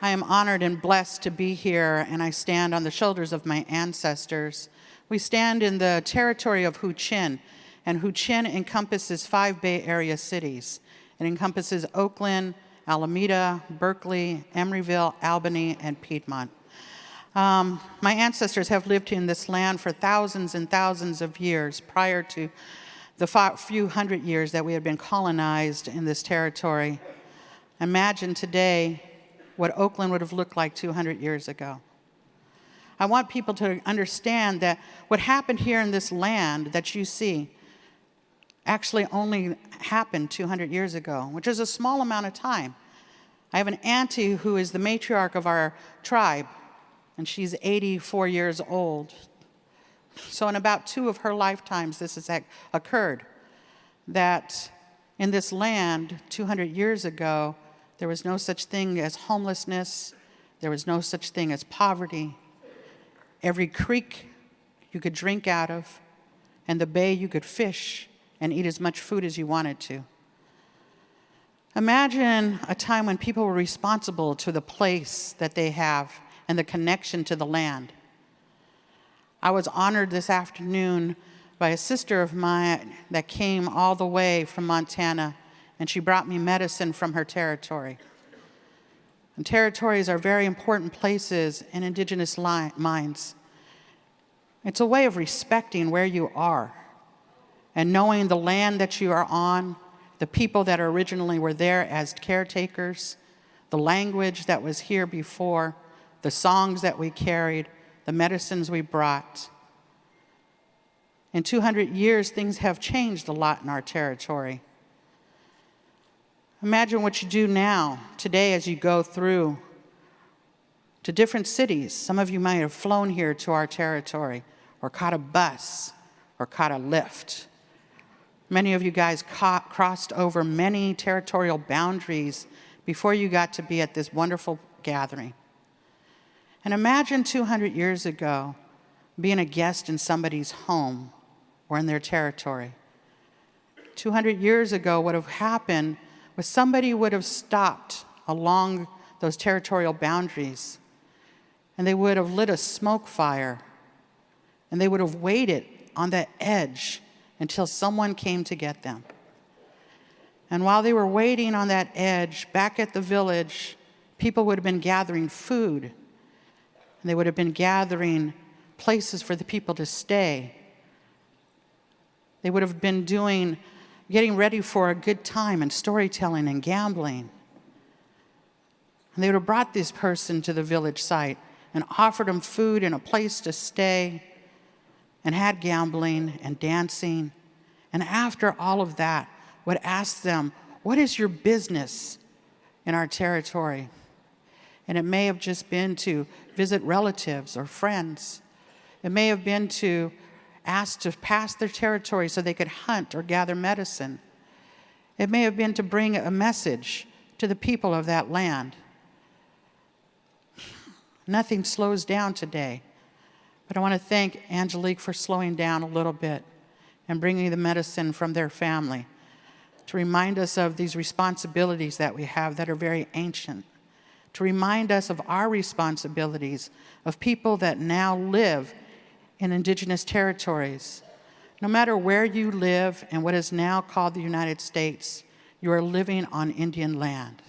I am honored and blessed to be here, and I stand on the shoulders of my ancestors. We stand in the territory of Hu Chin, and Hu Chin encompasses 5 Bay Area cities. It encompasses Oakland, Alameda, Berkeley, Emeryville, Albany, and Piedmont. My ancestors have lived in this land for thousands and thousands of years prior to the few hundred years that we had been colonized in this territory. Imagine today what Oakland would have looked like 200 years ago. I want people to understand that what happened here in this land that you see actually only happened 200 years ago, which is a small amount of time. I have an auntie who is the matriarch of our tribe, and she's 84 years old. So in about 2 of her lifetimes, this has occurred, that in this land 200 years ago, there was no such thing as homelessness. There was no such thing as poverty. Every creek you could drink out of, and the bay you could fish and eat as much food as you wanted to. Imagine a time when people were responsible to the place that they have and the connection to the land. I was honored this afternoon by a sister of mine that came all the way from Montana, and she brought me medicine from her territory. And territories are very important places in indigenous minds. It's a way of respecting where you are and knowing the land that you are on, the people that originally were there as caretakers, the language that was here before, the songs that we carried, the medicines we brought. In 200 years, things have changed a lot in our territory. Imagine what you do now, today, as you go through to different cities. Some of you might have flown here to our territory, or caught a bus, or caught a lift. Many of you guys crossed over many territorial boundaries before you got to be at this wonderful gathering. And imagine 200 years ago being a guest in somebody's home or in their territory. 200 years ago, what would have happened was somebody would have stopped along those territorial boundaries, and they would have lit a smoke fire, and they would have waited on the edge until someone came to get them. And while they were waiting on that edge, back at the village, people would have been gathering food, and they would have been gathering places for the people to stay. They would have been getting ready for a good time and storytelling and gambling. And they would have brought this person to the village site and offered them food and a place to stay and had gambling and dancing. And after all of that, would ask them, what is your business in our territory? And it may have just been to visit relatives or friends. It may have been to ask to pass their territory so they could hunt or gather medicine. It may have been to bring a message to the people of that land. Nothing slows down today, but I want to thank Angelique for slowing down a little bit and bringing the medicine from their family to remind us of these responsibilities that we have that are very ancient, to remind us of our responsibilities of people that now live in indigenous territories. No matter where you live in what is now called the United States, you are living on Indian land.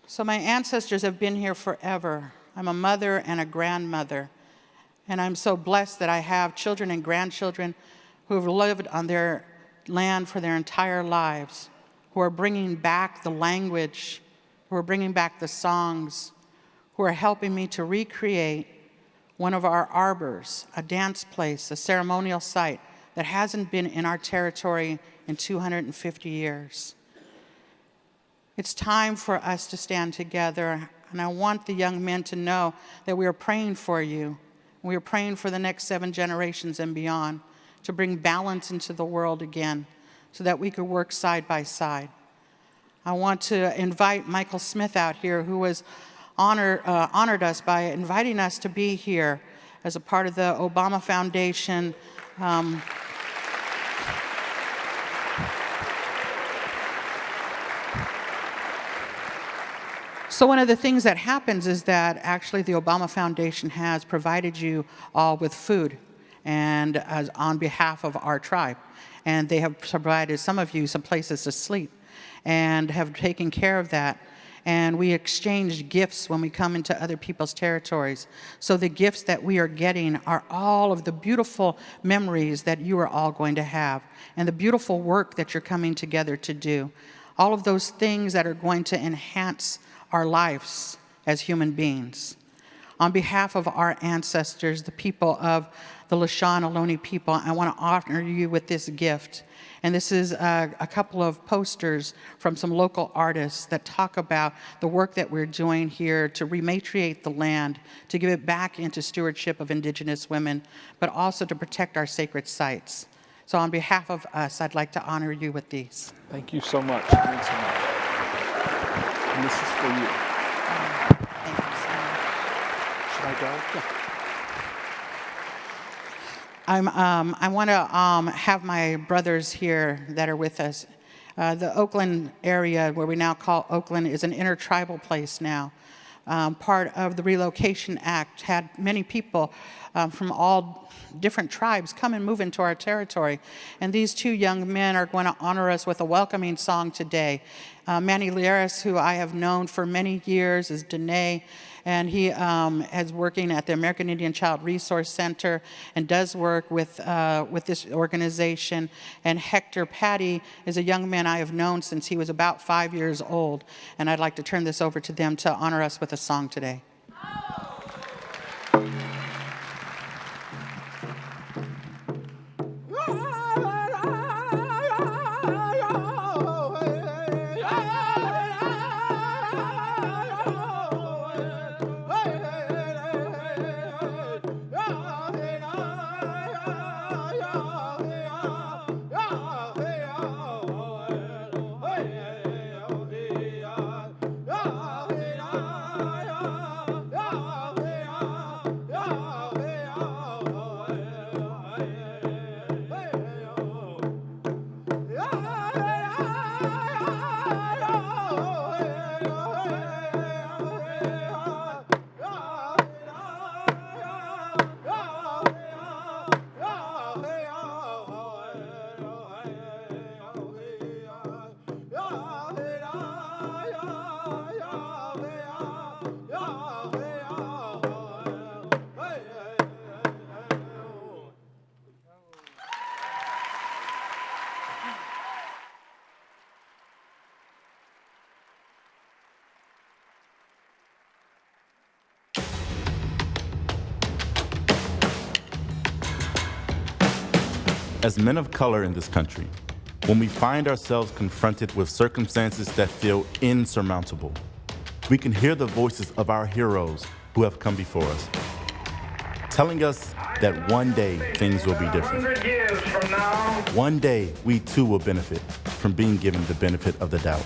So my ancestors have been here forever. I'm a mother and a grandmother. And I'm so blessed that I have children and grandchildren who have lived on their land for their entire lives, who are bringing back the language, who are bringing back the songs, who are helping me to recreate one of our arbors, a dance place, a ceremonial site that hasn't been in our territory in 250 years. It's time for us to stand together, and I want the young men to know that we are praying for you. We are praying for the next 7 generations and beyond to bring balance into the world again so that we could work side by side. I want to invite Michael Smith out here, who was honored us by inviting us to be here as a part of the Obama Foundation. So one of the things that happens is that actually the Obama Foundation has provided you all with food and on behalf of our tribe. And they have provided some of you some places to sleep and have taken care of that. And we exchange gifts when we come into other people's territories. So the gifts that we are getting are all of the beautiful memories that you are all going to have and the beautiful work that you're coming together to do. All of those things that are going to enhance our lives as human beings. On behalf of our ancestors, the people of the Lashawn Ohlone people, I want to honor you with this gift. And this is a couple of posters from some local artists that talk about the work that we're doing here to rematriate the land, to give it back into stewardship of Indigenous women, but also to protect our sacred sites. So on behalf of us, I'd like to honor you with these. Thank you so much. Thanks so much. And this is for you. Thank you so much. Should I go? Yeah. I want to have my brothers here that are with us. The Oakland area, where we now call Oakland, is an intertribal place now. Part of the Relocation Act had many people from all different tribes come and move into our territory. And these two young men are going to honor us with a welcoming song today. Manny Lieras, who I have known for many years, is Dene, and he is working at the American Indian Child Resource Center and does work with this organization. And Hector Patty is a young man I have known since he was about 5 years old. And I'd like to turn this over to them to honor us with a song today. As men of color in this country, when we find ourselves confronted with circumstances that feel insurmountable, we can hear the voices of our heroes who have come before us, telling us that one day things will be different. 100 years from now, one day we too will benefit from being given the benefit of the doubt.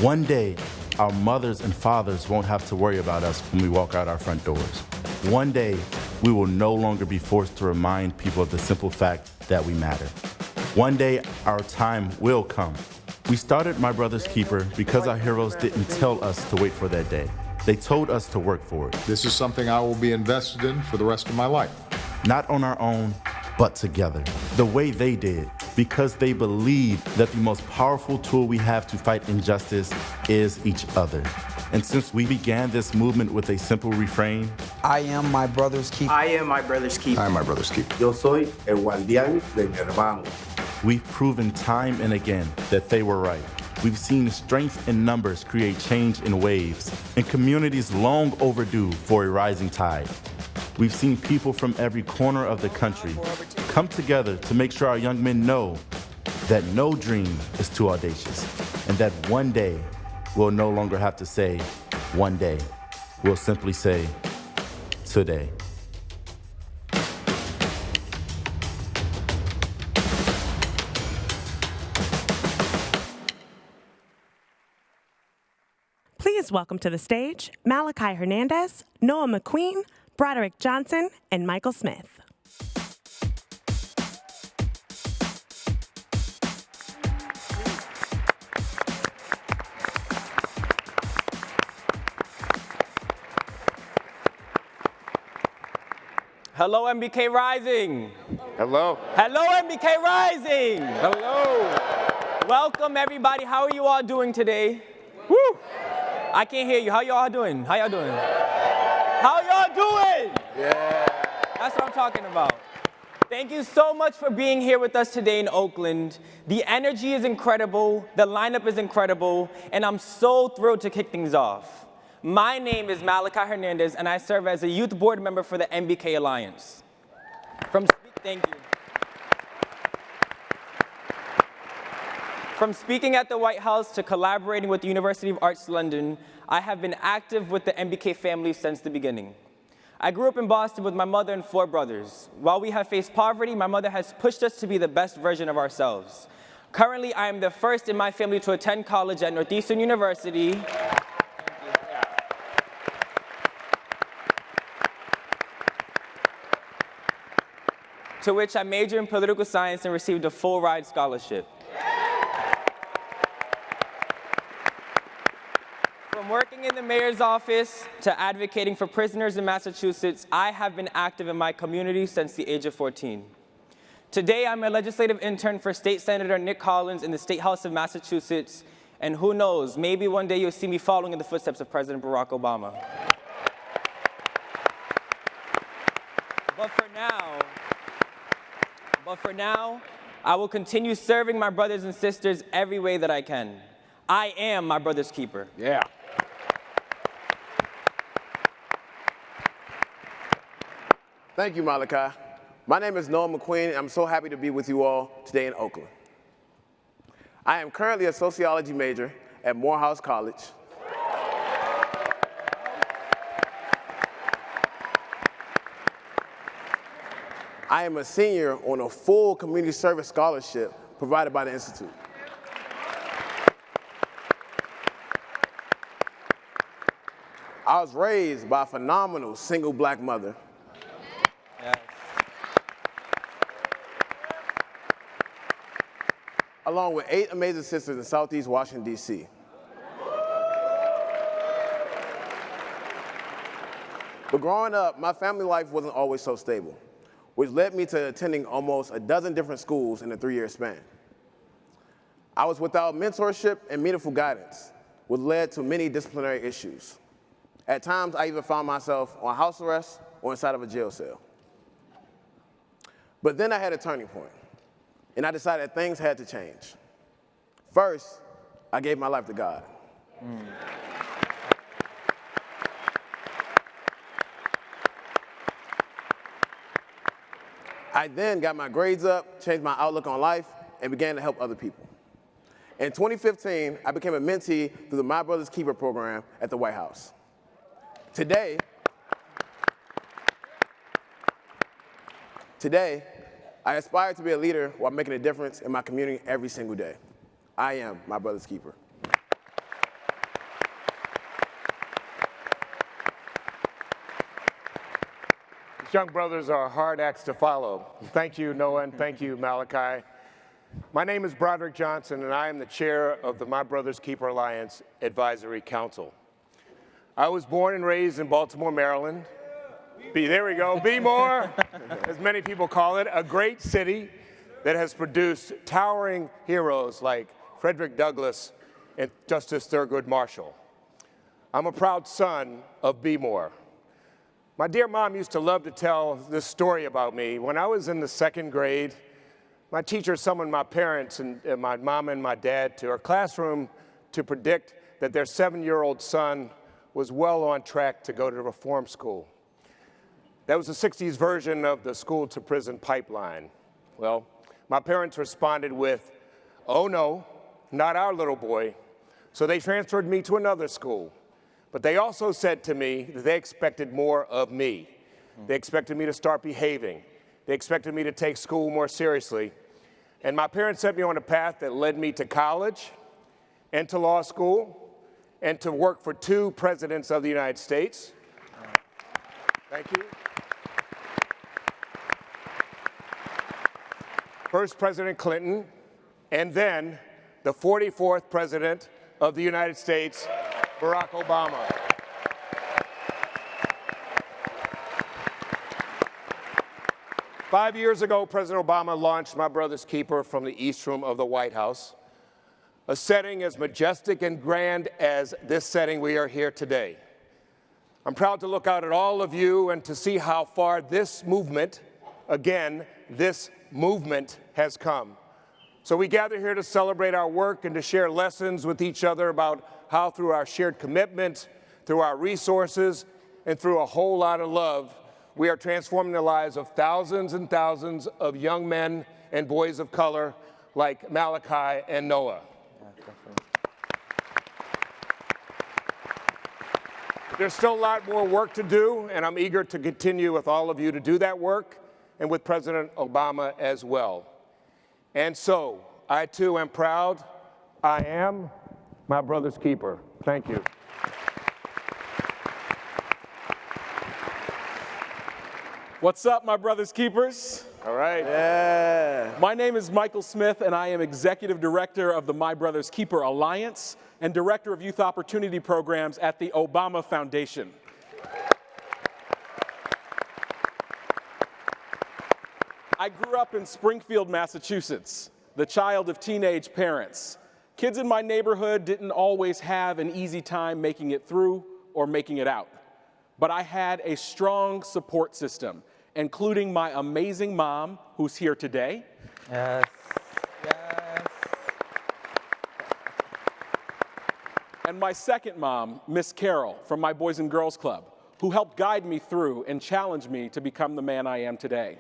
One day our mothers and fathers won't have to worry about us when we walk out our front doors. One day we will no longer be forced to remind people of the simple fact that we matter. One day our time will come. We started My Brother's Keeper because our heroes didn't tell us to wait for that day. They told us to work for it. This is something I will be invested in for the rest of my life. Not on our own, but together, the way they did, because they believe that the most powerful tool we have to fight injustice is each other. And since we began this movement with a simple refrain, I am my brother's keeper. I am my brother's keeper. I am my brother's keeper. Yo soy el guardián de mi hermano. we've proven time and again that they were right. We've seen strength in numbers create change in waves, and communities long overdue for a rising tide. We've seen people from every corner of the country come together to make sure our young men know that no dream is too audacious, and that one day we'll no longer have to say one day. We'll simply say today. Please Please welcome to the stage Malachi Hernandez, Noah McQueen, Broderick Johnson, and Michael Smith. Hello, MBK Rising. Hello. Hello, MBK Rising. Hello. Welcome, everybody. How are you all doing today? Woo! I can't hear you. How y'all doing? How y'all doing? How y'all doing? Yeah. That's what I'm talking about. Thank you so much for being here with us today in Oakland. The energy is incredible, the lineup is incredible, and I'm so thrilled to kick things off. My name is Malachi Hernandez, and I serve as a youth board member for the MBK Alliance. Thank you. From speaking at the White House to collaborating with the University of Arts London, I have been active with the MBK family since the beginning. I grew up in Boston with my mother and 4 brothers. While we have faced poverty, my mother has pushed us to be the best version of ourselves. Currently, I am the first in my family to attend college at Northeastern University. To which I majored in political science and received a full ride scholarship. From working in the mayor's office to advocating for prisoners in Massachusetts, I have been active in my community since the age of 14. Today, I'm a legislative intern for State Senator Nick Collins in the State House of Massachusetts, and who knows, maybe one day you'll see me following in the footsteps of President Barak Obama. But for now, I will continue serving my brothers and sisters every way that I can. I am my brother's keeper. Yeah. Thank you, Malachi. My name is Noah McQueen, and I'm so happy to be with you all today in Oakland. I am currently a sociology major at Morehouse College. I am a senior on a full community service scholarship provided by the Institute. I was raised by a phenomenal single black mother. Yes. Along with 8 amazing sisters in Southeast Washington, D.C. But growing up, my family life wasn't always so stable, which led me to attending almost a dozen different schools in a 3-year span. I was without mentorship and meaningful guidance, which led to many disciplinary issues. At times, I even found myself on house arrest or inside of a jail cell. But then I had a turning point, and I decided things had to change. First, I gave my life to God. I then got my grades up, changed my outlook on life, and began to help other people. In 2015, I became a mentee through the My Brother's Keeper program at the White House. Today, I aspire to be a leader while making a difference in my community every single day. I am my brother's keeper. Young brothers are hard acts to follow. Thank you, Noah, and thank you, Malachi. My name is Broderick Johnson, and I am the chair of the My Brother's Keeper Alliance Advisory Council. I was born and raised in Baltimore, Maryland. There we go, B-more, as many people call it, a great city that has produced towering heroes like Frederick Douglass and Justice Thurgood Marshall. I'm a proud son of B-more. My dear mom used to love to tell this story about me. When I was in the 2nd grade, my teacher summoned my parents and my mom and my dad to her classroom to predict that their 7-year-old son was well on track to go to reform school. That was the 60s version of the school-to-prison pipeline. Well, my parents responded with, "Oh no, not our little boy." So they transferred me to another school. But they also said to me that they expected more of me. They expected me to start behaving. They expected me to take school more seriously. And my parents set me on a path that led me to college and to law school and to work for 2 presidents of the United States. Thank you. First President Clinton, and then the 44th President of the United States, Barack Obama. Five years ago, President Obama launched My Brother's Keeper from the East Room of the White House, a setting as majestic and grand as this setting we are here today. I'm proud to look out at all of you and to see how far this movement, again, this movement has come. So we gather here to celebrate our work and to share lessons with each other about how through our shared commitment, through our resources, and through a whole lot of love, we are transforming the lives of thousands and thousands of young men and boys of color like Malachi and Noah. There's still a lot more work to do, and I'm eager to continue with all of you to do that work, and with President Obama as well. And so, I too am proud. I am my brother's keeper. Thank you. What's up, my brother's keepers? All right. Yeah. My name is Michael Smith, and I am Executive Director of the My Brother's Keeper Alliance and Director of Youth Opportunity Programs at the Obama Foundation. I grew up in Springfield, Massachusetts, the child of teenage parents. Kids in my neighborhood didn't always have an easy time making it through or making it out. But I had a strong support system, including my amazing mom, who's here today. Yes. Yes. And my second mom, Miss Carol, from my Boys and Girls Club, who helped guide me through and challenge me to become the man I am today.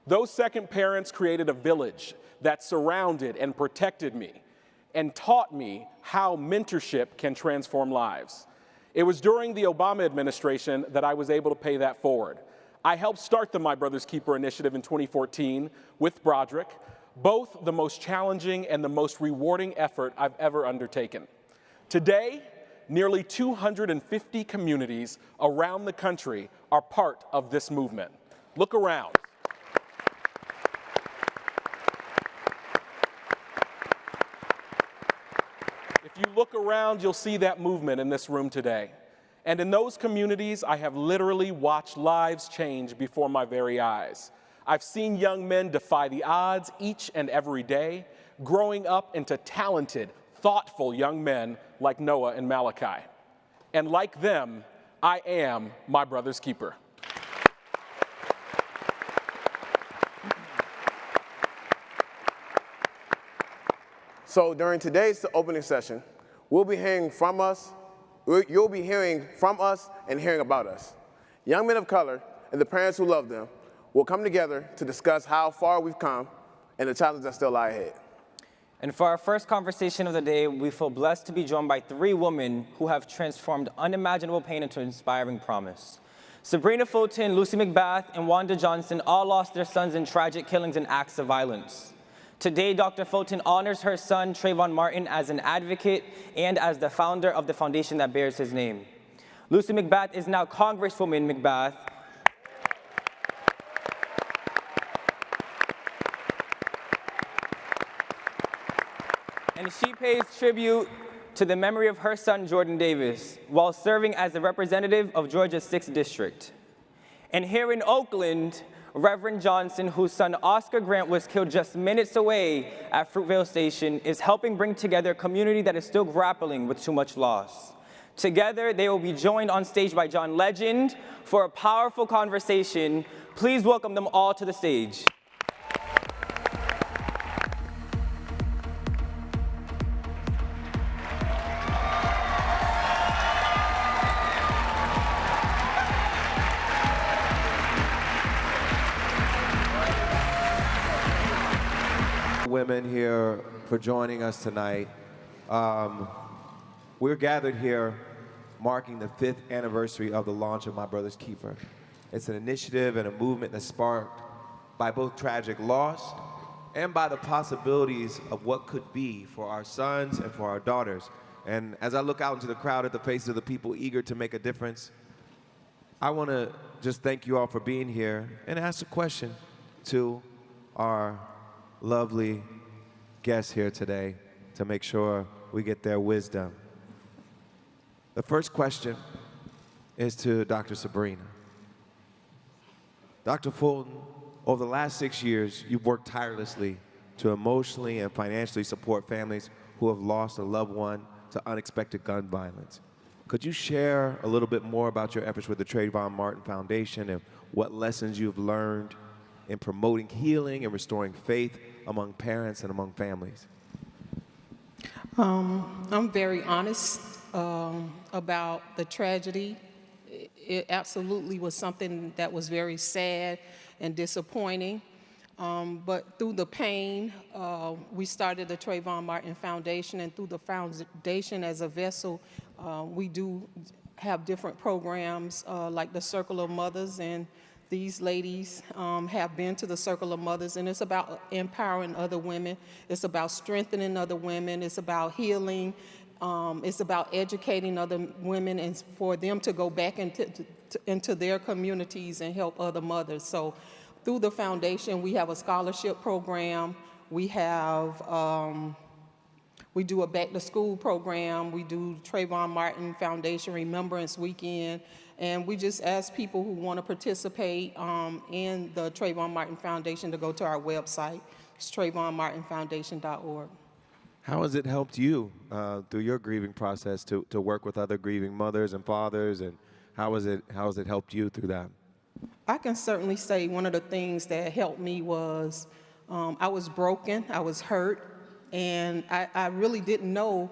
Those second parents created a village that surrounded and protected me and taught me how mentorship can transform lives. It was during the Obama administration that I was able to pay that forward. I helped start the My Brother's Keeper initiative in 2014 with Broderick, both the most challenging and the most rewarding effort I've ever undertaken. Today, nearly 250 communities around the country are part of this movement. Look around. If you look around, you'll see that movement in this room today. And in those communities, I have literally watched lives change before my very eyes. I've seen young men defy the odds each and every day, growing up into talented, thoughtful young men like Noah and Malachi. And like them, I am my brother's keeper. So during today's opening session, you'll be hearing from us and hearing about us. Young men of color and the parents who love them will come together to discuss how far we've come and the challenges that still lie ahead. And for our first conversation of the day, we feel blessed to be joined by 3 women who have transformed unimaginable pain into inspiring promise. Sybrina Fulton, Lucy McBath, and Wanda Johnson all lost their sons in tragic killings and acts of violence. Today, Dr. Fulton honors her son, Trayvon Martin, as an advocate and as the founder of the foundation that bears his name. Lucy McBath is now Congresswoman McBath. And she pays tribute to the memory of her son, Jordan Davis, while serving as the representative of Georgia's 6th District. And here in Oakland, Reverend Johnson, whose son Oscar Grant was killed just minutes away at Fruitvale Station, is helping bring together a community that is still grappling with too much loss. Together, they will be joined on stage by John Legend for a powerful conversation. Please welcome them all to the stage. Women here for joining us tonight. We're gathered here marking the 5th anniversary of the launch of My Brother's Keeper. It's an initiative and a movement that's sparked by both tragic loss and by the possibilities of what could be for our sons and for our daughters And as I look out into the crowd at the faces of the people eager to make a difference, I want to just thank you all for being here and ask a question to our lovely guests here today to make sure we get their wisdom. The first question is to Dr. Sybrina. Dr. Fulton, over the last 6 years, you've worked tirelessly to emotionally and financially support families who have lost a loved one to unexpected gun violence. Could you share a little bit more about your efforts with the Trayvon Martin Foundation and what lessons you've learned in promoting healing and restoring faith among parents and among families? I'm very honest about the tragedy. It absolutely was something that was very sad and disappointing. But through the pain, we started the Trayvon Martin Foundation, and through the foundation as a vessel, we do have different programs like the Circle of Mothers, and these ladies have been to the Circle of Mothers, and it's about empowering other women. It's about strengthening other women. It's about healing. It's about educating other women and for them to go back into their communities and help other mothers. So through the foundation, we have a scholarship program. We have, we do a back to school program. We do Trayvon Martin Foundation Remembrance Weekend. And we just ask people who want to participate in the Trayvon Martin Foundation to go to our website. It's TrayvonMartinFoundation.org. How has it helped you through your grieving process to work with other grieving mothers and fathers, and how has it helped you through that? I can certainly say one of the things that helped me was I was broken, I was hurt, and I really didn't know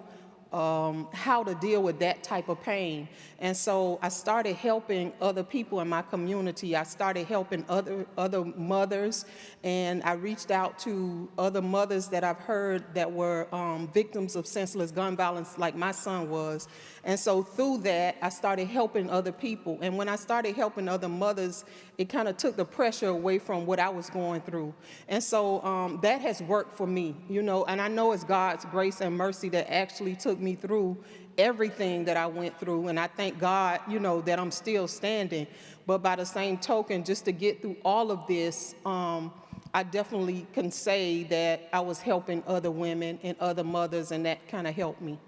how to deal with that type of pain. And so I started helping other people in my community. I started helping other mothers, and I reached out to other mothers that I've heard that were victims of senseless gun violence like my son was. And so through that, I started helping other people. And when I started helping other mothers, it kind of took the pressure away from what I was going through. And so that has worked for me, you know, and I know it's God's grace and mercy that actually took me through everything that I went through. And I thank God, you know, that I'm still standing. But by the same token, just to get through all of this, I definitely can say that I was helping other women and other mothers, and that kind of helped me.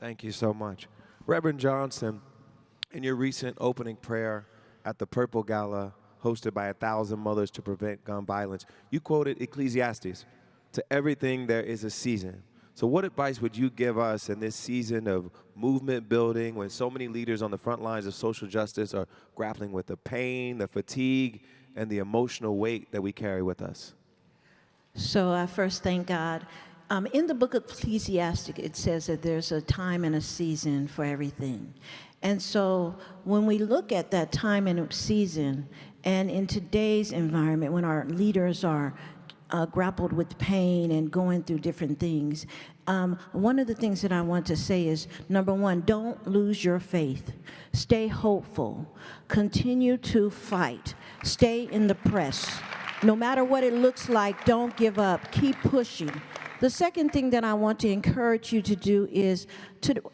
Thank you so much. Reverend Johnson, in your recent opening prayer at the Purple Gala hosted by 1,000 Mothers to Prevent Gun Violence, you quoted Ecclesiastes, "To everything there is a season." So what advice would you give us in this season of movement building when so many leaders on the front lines of social justice are grappling with the pain, the fatigue, and the emotional weight that we carry with us? So I first thank God. In the book of Ecclesiastes, it says that there's a time and a season for everything. And so when we look at that time and a season, and in today's environment, when our leaders are grappled with pain and going through different things, one of the things that I want to say is, number one, don't lose your faith. Stay hopeful. Continue to fight. Stay in the press. No matter what it looks like, don't give up. Keep pushing. The second thing that I want to encourage you to do is,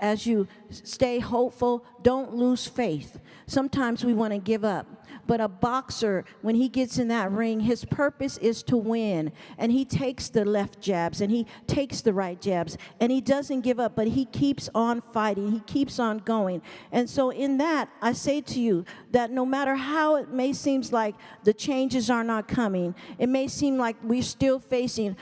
as you stay hopeful, don't lose faith. Sometimes we want to give up. But a boxer, when he gets in that ring, his purpose is to win. And he takes the left jabs and he takes the right jabs. And he doesn't give up, but he keeps on fighting. He keeps on going. And so in that, I say to you that no matter how it may seem like the changes are not coming, it may seem like we're still facing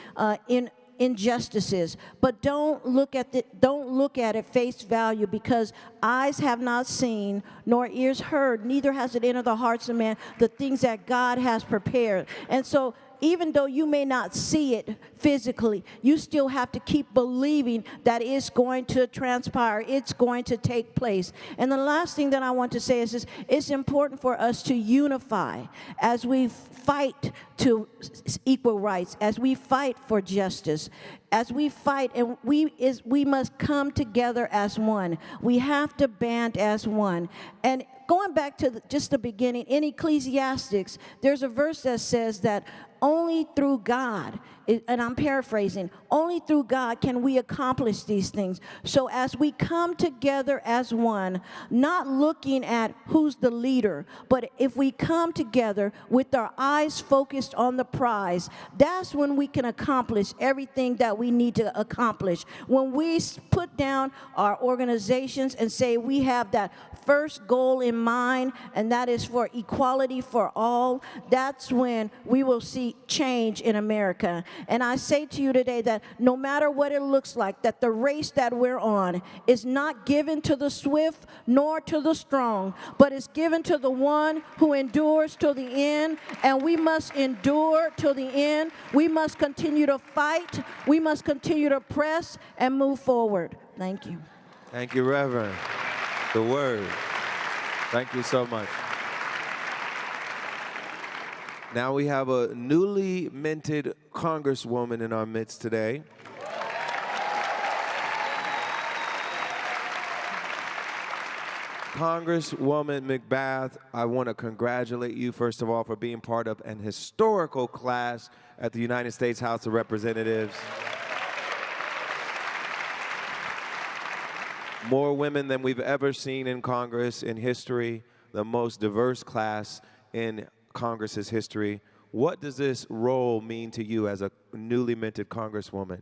injustices, but don't look at it face value, because eyes have not seen nor ears heard, neither has it entered the hearts of man, the things that God has prepared. And so even though you may not see it physically, you still have to keep believing that it's going to transpire, it's going to take place. And the last thing that I want to say is this: it's important for us to unify as we fight to equal rights, as we fight for justice, as we fight, and we must come together as one. We have to band as one. And going back to just the beginning, in Ecclesiastics, there's a verse that says that only through God, and I'm paraphrasing, only through God can we accomplish these things. So as we come together as one, not looking at who's the leader, but if we come together with our eyes focused on the prize, that's when we can accomplish everything that we need to accomplish. When we put down our organizations and say we have that first goal in mind, and that is for equality for all, that's when we will see change in America. And I say to you today that no matter what it looks like, that the race that we're on is not given to the swift nor to the strong, but is given to the one who endures till the end, and we must endure till the end. We must continue to fight. We must continue to press and move forward. Thank you. Thank you, Reverend. The word. Thank you so much. Now we have a newly minted Congresswoman in our midst today. Congresswoman McBath, I want to congratulate you, first of all, for being part of an historical class at the United States House of Representatives. More women than we've ever seen in Congress in history, the most diverse class in Congress's history. What does this role mean to you as a newly minted Congresswoman?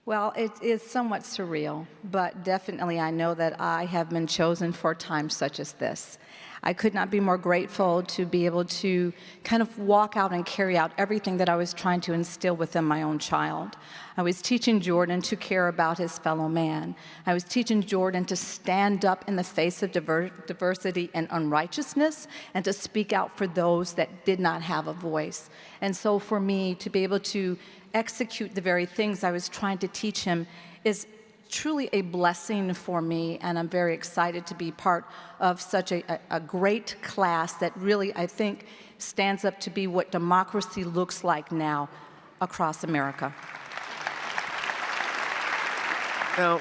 Well, it is somewhat surreal, but definitely I know that I have been chosen for times such as this. I could not be more grateful to be able to kind of walk out and carry out everything that I was trying to instill within my own child. I was teaching Jordan to care about his fellow man. I was teaching Jordan to stand up in the face of diversity and unrighteousness and to speak out for those that did not have a voice. And so for me to be able to execute the very things I was trying to teach him is truly a blessing for me, and I'm very excited to be part of such a great class that really, I think, stands up to be what democracy looks like now across America. Now,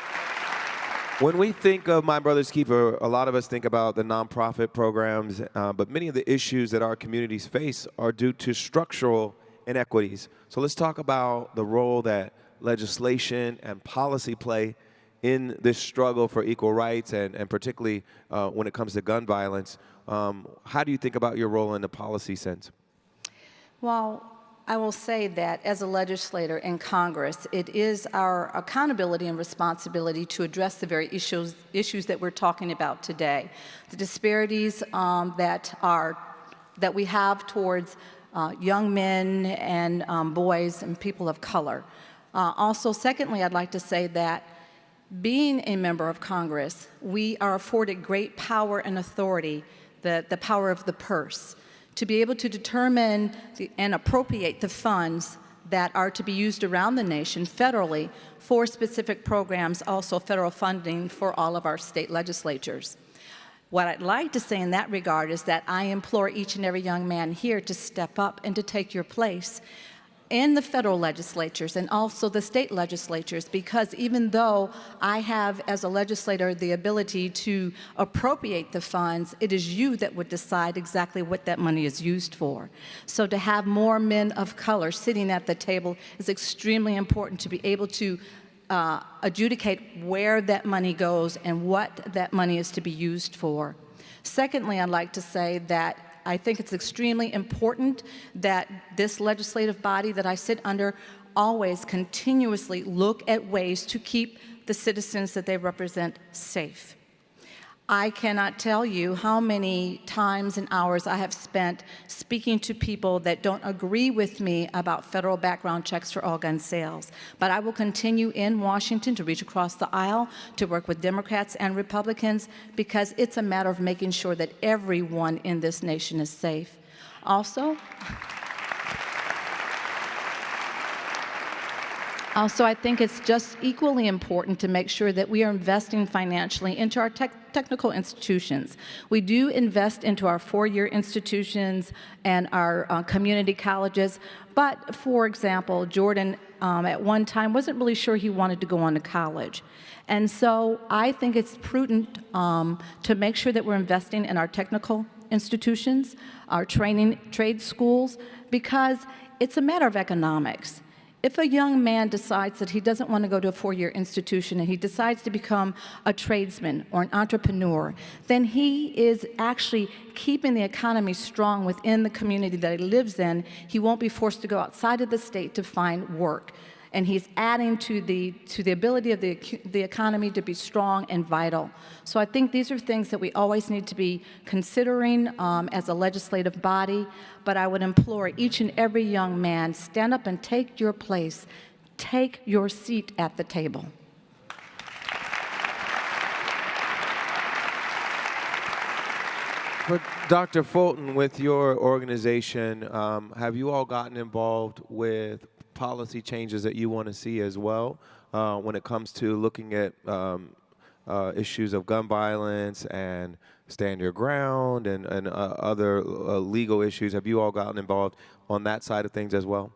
when we think of My Brother's Keeper, a lot of us think about the nonprofit programs, but many of the issues that our communities face are due to structural inequities. So let's talk about the role that legislation and policy play in this struggle for equal rights, and particularly when it comes to gun violence. How do you think about your role in the policy sense? Well, I will say that as a legislator in Congress, it is our accountability and responsibility to address the very issues that we're talking about today. The disparities that we have towards young men and boys and people of color. Also, secondly, I'd like to say that being a member of Congress, we are afforded great power and authority, the power of the purse, to be able to determine and appropriate the funds that are to be used around the nation federally for specific programs, also federal funding for all of our state legislatures. What I'd like to say in that regard is that I implore each and every young man here to step up and to take your place in the federal legislatures and also the state legislatures, because even though I have, as a legislator, the ability to appropriate the funds, it is you that would decide exactly what that money is used for. So to have more men of color sitting at the table is extremely important to be able to adjudicate where that money goes and what that money is to be used for. Secondly, I'd like to say that I think it's extremely important that this legislative body that I sit under always continuously look at ways to keep the citizens that they represent safe. I cannot tell you how many times and hours I have spent speaking to people that don't agree with me about federal background checks for all gun sales. But I will continue in Washington to reach across the aisle to work with Democrats and Republicans, because it's a matter of making sure that everyone in this nation is safe. Also, Also, I think it's just equally important to make sure that we are investing financially into our technical institutions. We do invest into our four-year institutions and our community colleges, but for example, Jordan at one time wasn't really sure he wanted to go on to college. And so I think it's prudent to make sure that we're investing in our technical institutions, our trade schools, because it's a matter of economics. If a young man decides that he doesn't want to go to a four-year institution and he decides to become a tradesman or an entrepreneur, then he is actually keeping the economy strong within the community that he lives in. He won't be forced to go outside of the state to find work. And he's adding to the ability of the economy to be strong and vital. So I think these are things that we always need to be considering as a legislative body, but I would implore each and every young man, stand up and take your place, take your seat at the table. But Dr. Fulton, with your organization, have you all gotten involved with policy changes that you want to see as well when it comes to looking at issues of gun violence and stand your ground and other legal issues? Have you all gotten involved on that side of things as well?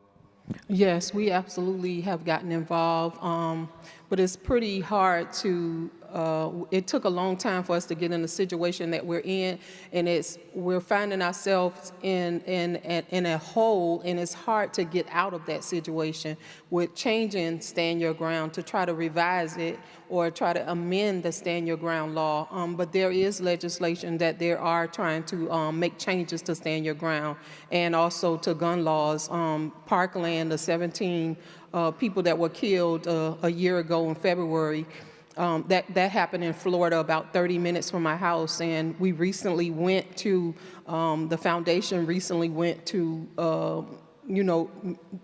Yes, we absolutely have gotten involved, but it's pretty hard to, it took a long time for us to get in the situation that we're in, and we're finding ourselves in a hole, and it's hard to get out of that situation with changing Stand Your Ground to try to revise it or try to amend the Stand Your Ground law. But there is legislation that they are trying to make changes to Stand Your Ground and also to gun laws. Parkland, the 17 people that were killed a year ago in February, that happened in Florida about 30 minutes from my house, and we recently went to, the foundation recently went to, you know,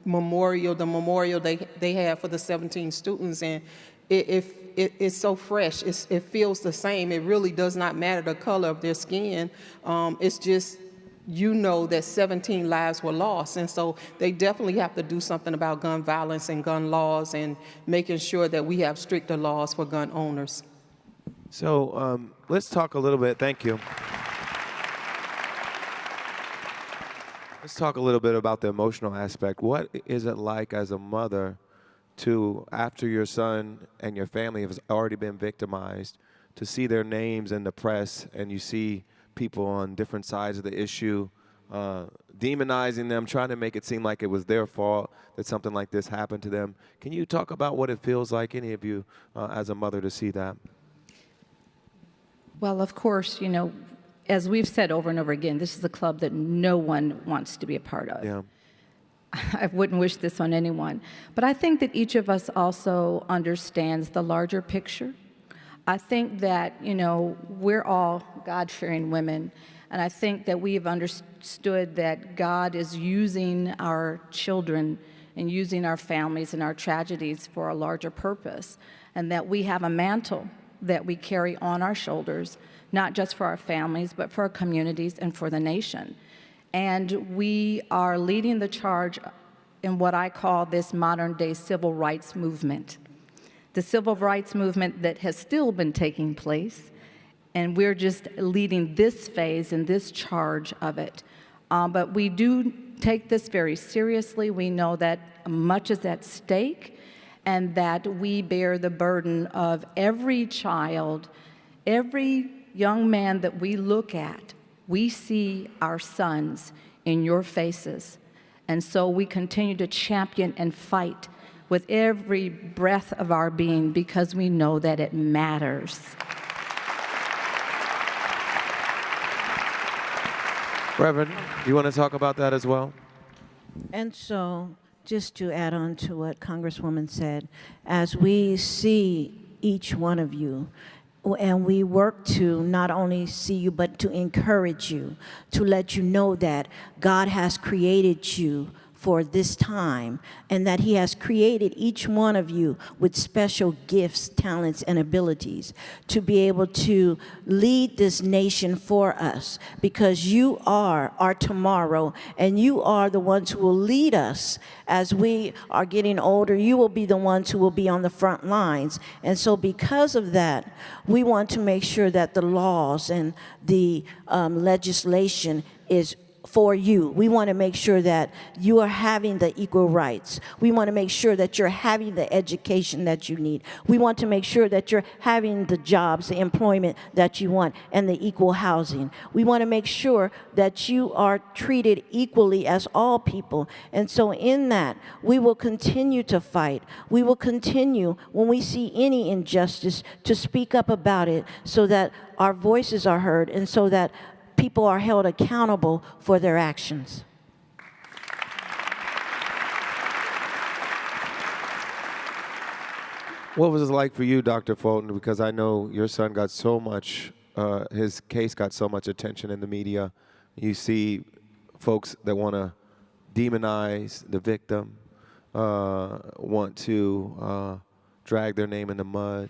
the memorial they had for the 17 students, and it's so fresh. It feels the same. It really does not matter the color of their skin. It's just, you know, that 17 lives were lost. And so they definitely have to do something about gun violence and gun laws and making sure that we have stricter laws for gun owners. So let's talk a little bit, thank you. Let's talk a little bit about the emotional aspect. What is it like as a mother to, after your son and your family have already been victimized, to see their names in the press and you see people on different sides of the issue demonizing them, trying to make it seem like it was their fault that something like this happened to them? Can you talk about what it feels like, any of you, as a mother, to see that? Well, of course, you know, as we've said over and over again, this is a club that no one wants to be a part of. Yeah. I wouldn't wish this on anyone. But I think that each of us also understands the larger picture. I think that, you know, we're all God-fearing women, and I think that we've understood that God is using our children and using our families and our tragedies for a larger purpose, and that we have a mantle that we carry on our shoulders, not just for our families, but for our communities and for the nation. And we are leading the charge in what I call this modern-day civil rights movement. The civil rights movement that has still been taking place, and we're just leading this phase and this charge of it. But we do take this very seriously. We know that much is at stake, and that we bear the burden of every child, every young man that we look at. We see our sons in your faces. And so we continue to champion and fight with every breath of our being because we know that it matters. Reverend, you want to talk about that as well? And so, just to add on to what Congresswoman said, as we see each one of you, and we work to not only see you, but to encourage you, to let you know that God has created you for this time, and that He has created each one of you with special gifts, talents, and abilities to be able to lead this nation for us, because you are our tomorrow, and you are the ones who will lead us as we are getting older. You will be the ones who will be on the front lines. And so because of that, we want to make sure that the laws and the legislation is for you. We want to make sure that you are having the equal rights. We want to make sure that you're having the education that you need. We want to make sure that you're having the jobs, the employment that you want, and the equal housing. We want to make sure that you are treated equally as all people. And so in that, we will continue to fight. We will continue, when we see any injustice, to speak up about it so that our voices are heard and so that people are held accountable for their actions. What was it like for you, Dr. Fulton? Because I know your son got so much, his case got so much attention in the media. You see folks that want to demonize the victim, want to drag their name in the mud.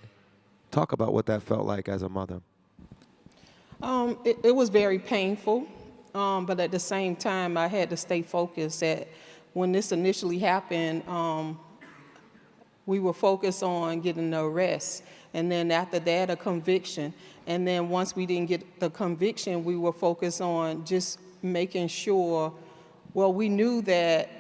Talk about what that felt like as a mother. It was very painful, but at the same time, I had to stay focused. When this initially happened, we were focused on getting the arrest, and then after that, a conviction. And then once we didn't get the conviction, we were focused on just making sure, well, we knew that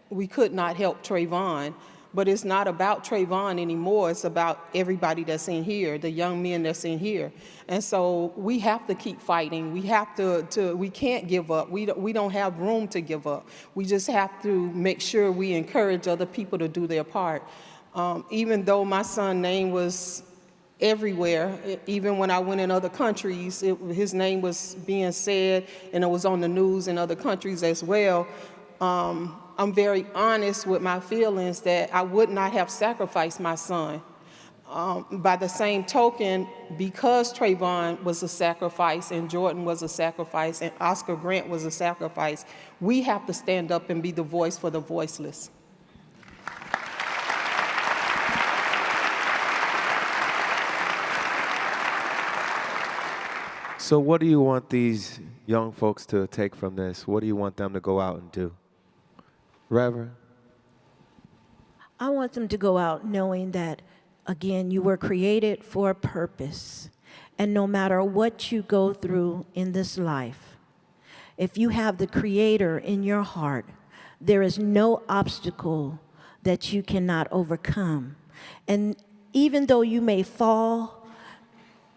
we could not help Trayvon, but it's not about Trayvon anymore. It's about everybody that's in here, the young men that's in here. And so we have to keep fighting. We have we can't give up. We don't have room to give up. We just have to make sure we encourage other people to do their part. Even though my son's name was everywhere, even when I went in other countries, his name was being said, and it was on the news in other countries as well. I'm very honest with my feelings that I would not have sacrificed my son. By the same token, because Trayvon was a sacrifice and Jordan was a sacrifice and Oscar Grant was a sacrifice, we have to stand up and be the voice for the voiceless. So what do you want these young folks to take from this? What do you want them to go out and do? Reverend? I want them to go out knowing that, again, you were created for a purpose. And no matter what you go through in this life, if you have the Creator in your heart, there is no obstacle that you cannot overcome. And even though you may fall,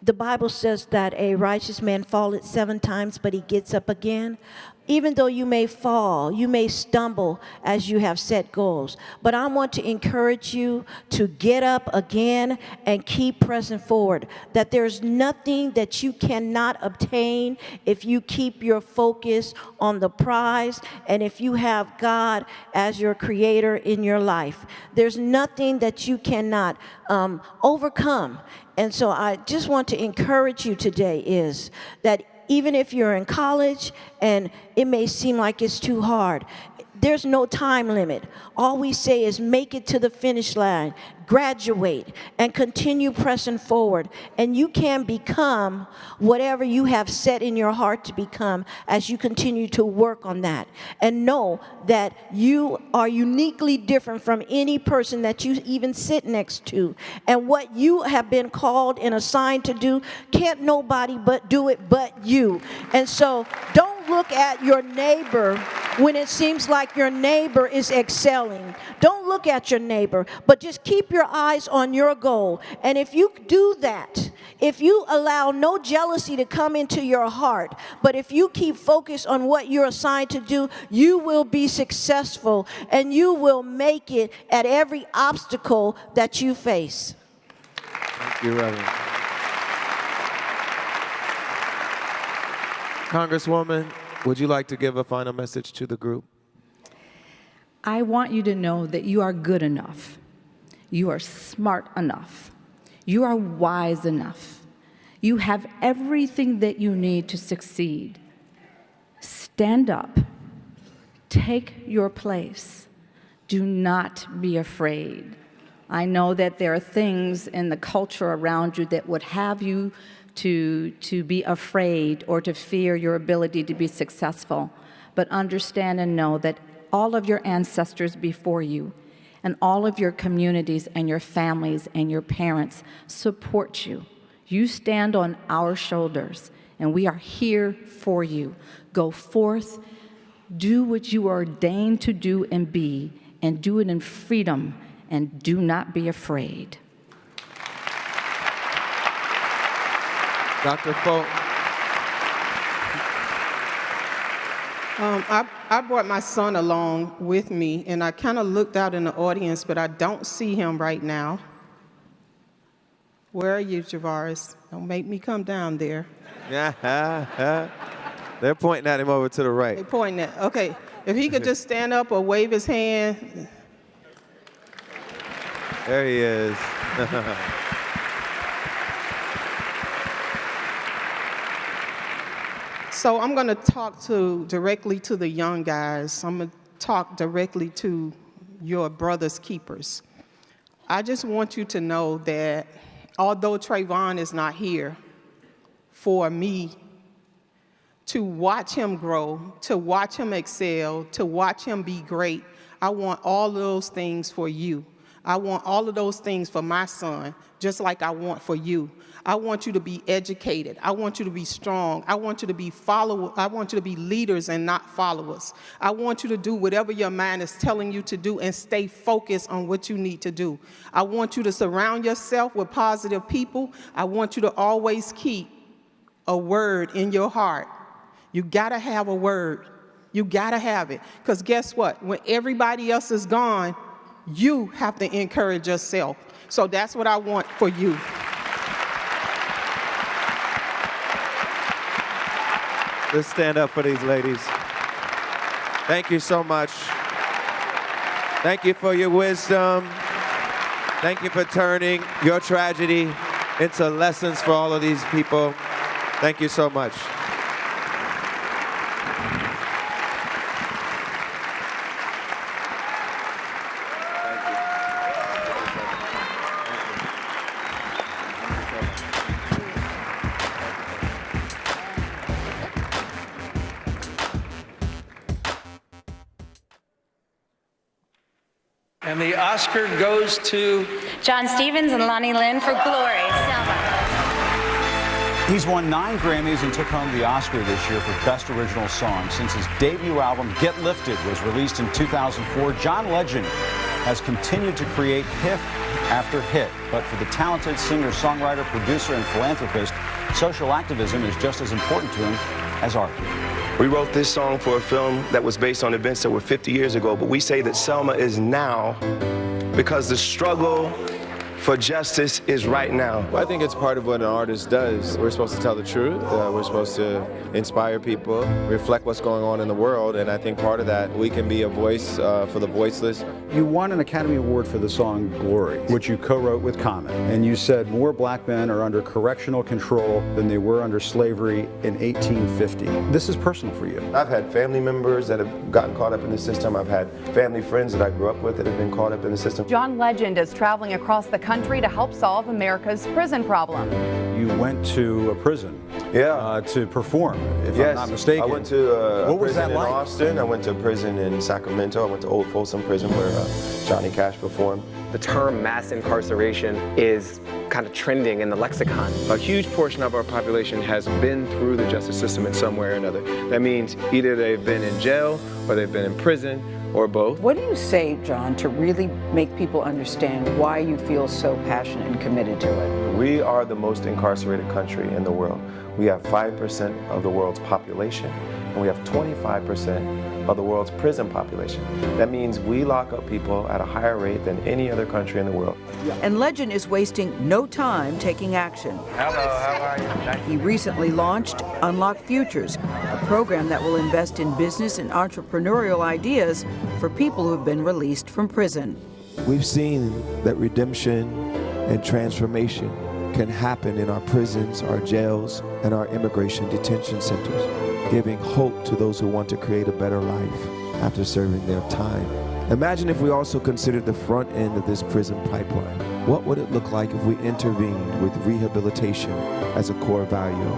the Bible says that a righteous man falleth 7 times, but he gets up again. Even though you may fall, you may stumble as you have set goals. But I want to encourage you to get up again and keep pressing forward. That there's nothing that you cannot obtain if you keep your focus on the prize and if you have God as your creator in your life. There's nothing that you cannot overcome. And so I just want to encourage you today is that even if you're in college and it may seem like it's too hard, there's no time limit. All we say is make it to the finish line, graduate, and continue pressing forward. And you can become whatever you have set in your heart to become as you continue to work on that. And know that you are uniquely different from any person that you even sit next to. And what you have been called and assigned to do, can't nobody but do it but you. And so don't look at your neighbor when it seems like your neighbor is excelling. Don't look at your neighbor, but just keep your eyes on your goal. And if you do that, if you allow no jealousy to come into your heart, but if you keep focused on what you're assigned to do, you will be successful and you will make it at every obstacle that you face. Thank you, Reverend. Congresswoman, would you like to give a final message to the group? I want you to know that you are good enough. You are smart enough. You are wise enough. You have everything that you need to succeed. Stand up Take your place. Do not be afraid. I know that there are things in the culture around you that would have you to be afraid or to fear your ability to be successful. But understand and know that all of your ancestors before you and all of your communities and your families and your parents support you. You stand on our shoulders, and we are here for you. Go forth, do what you are ordained to do and be, and do it in freedom, and do not be afraid. Dr. Fulton. I brought my son along with me, and I kind of looked out in the audience, but I don't see him right now. Where are you, Javaris? Don't make me come down there. They're pointing at him over to the right. They're pointing at, okay. If he could just stand up or wave his hand. There he is. So I'm going to talk directly to the young guys. I'm going to talk directly to your brother's keepers. I just want you to know that although Trayvon is not here, for me to watch him grow, to watch him excel, to watch him be great, I want all of those things for you. I want all of those things for my son, just like I want for you. I want you to be educated. I want you to be strong. I want you to be followers. I want you to be leaders and not followers. I want you to do whatever your mind is telling you to do and stay focused on what you need to do. I want you to surround yourself with positive people. I want you to always keep a word in your heart. You gotta have a word. You gotta have it. Because guess what? When everybody else is gone, you have to encourage yourself. So that's what I want for you. Let's stand up for these ladies. Thank you so much. Thank you for your wisdom. Thank you for turning your tragedy into lessons for all of these people. Thank you so much. And the Oscar goes to John Stevens and Lonnie Lynn for Glory. Selma. He's won 9 Grammys and took home the Oscar this year for Best Original Song. Since his debut album, Get Lifted, was released in 2004, John Legend has continued to create hit after hit. But for the talented singer, songwriter, producer, and philanthropist, social activism is just as important to him as art. We wrote this song for a film that was based on events that were 50 years ago, but we say that Selma is now because the struggle for justice is right now. Well, I think it's part of what an artist does. We're supposed to tell the truth. We're supposed to inspire people, reflect what's going on in the world, and I think part of that, we can be a voice for the voiceless. You won an Academy Award for the song Glory, which you co-wrote with Common, and you said more black men are under correctional control than they were under slavery in 1850. This is personal for you. I've had family members that have gotten caught up in the system. I've had family friends that I grew up with that have been caught up in the system. John Legend is traveling across the country to help solve America's prison problem. You went to a prison to perform, if I'm not mistaken. I went to a what was prison that in like? Austin. I went to a prison in Sacramento. I went to Old Folsom Prison where Johnny Cash performed. The term mass incarceration is kind of trending in the lexicon. A huge portion of our population has been through the justice system in some way or another. That means either they've been in jail or they've been in prison or both. What do you say, John, to really make people understand why you feel so passionate and committed to it? We are the most incarcerated country in the world. We have 5% of the world's population, and we have 25% of the world's prison population. That means we lock up people at a higher rate than any other country in the world. And Legend is wasting no time taking action. Hello, how are you? He recently launched Unlock Futures, a program that will invest in business and entrepreneurial ideas for people who have been released from prison. We've seen that redemption and transformation can happen in our prisons, our jails, and our immigration detention centers, giving hope to those who want to create a better life. after serving their time. Imagine if we also considered the front end of this prison pipeline. What would it look like if we intervened with rehabilitation as a core value,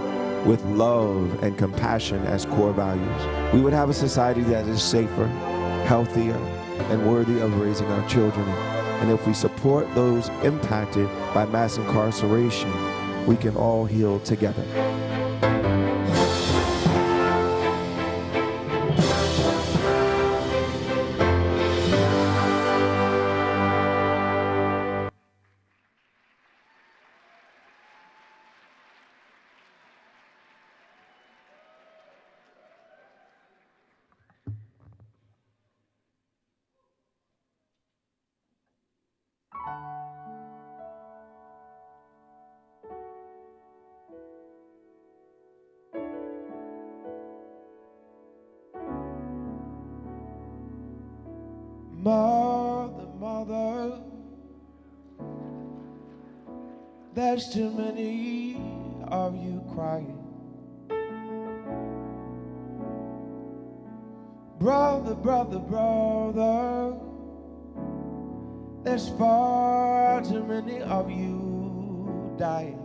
with love and compassion as core values? We would have a society that is safer, healthier, and worthy of raising our children. And if we support those impacted by mass incarceration, we can all heal together. Mother, mother, there's too many of you crying. Brother, brother, brother, there's far too many of you dying.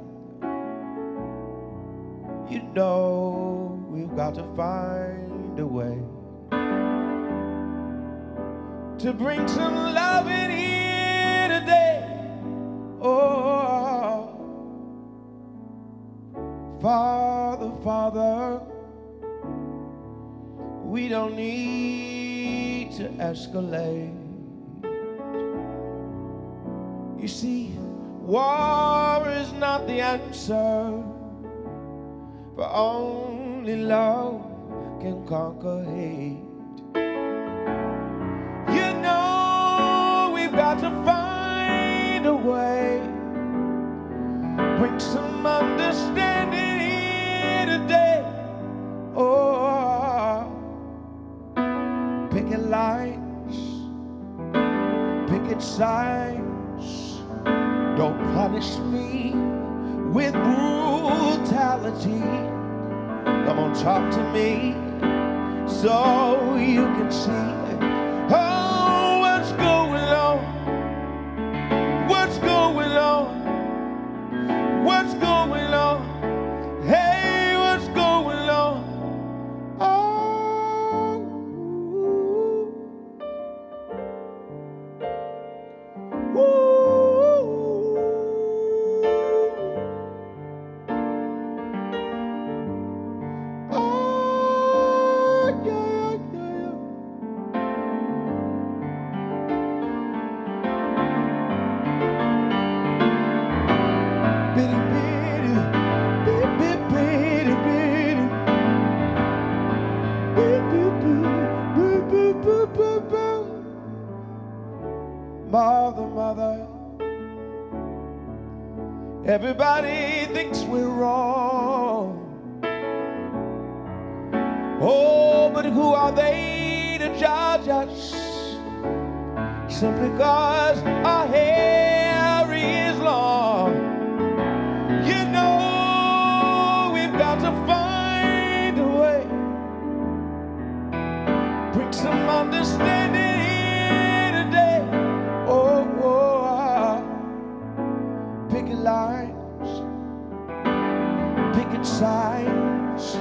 You know we've got to find a way to bring some love in here today. Oh, Father, Father, we don't need to escalate. You see, war is not the answer, for only love can conquer hate. Got to find a way, bring some understanding here today. Oh, picket lines, picket signs, don't punish me with brutality. Come on, talk to me so you can see. Oh, what's going on? What's going on? What's going on? Hey, what's going on? Oh, Mother, mother, everybody thinks we're wrong. Oh, but who are they to judge us? Simply because our hair is long. You know we've got to find a way, bring some understanding. Picket lines, picket signs,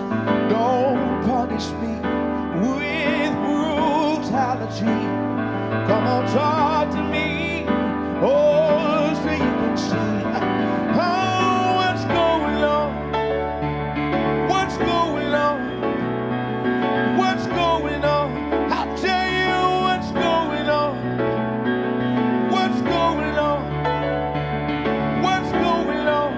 don't punish me with brutality. Come on, talk to me, oh, so you can see. Oh, what's going on? What's going on? What's going on? I'll tell you what's going on. What's going on? What's going on?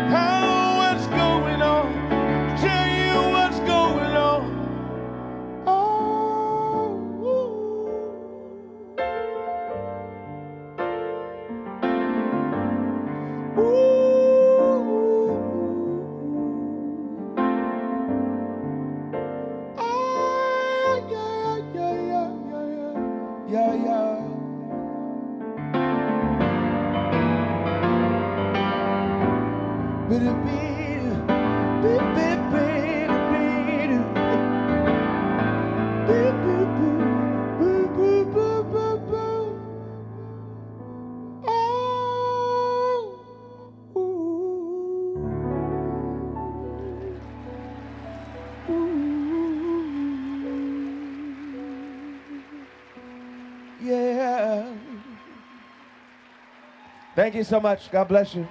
How, what's going on? I'll tell you what's going on. Oh, Thank you so much. God bless you.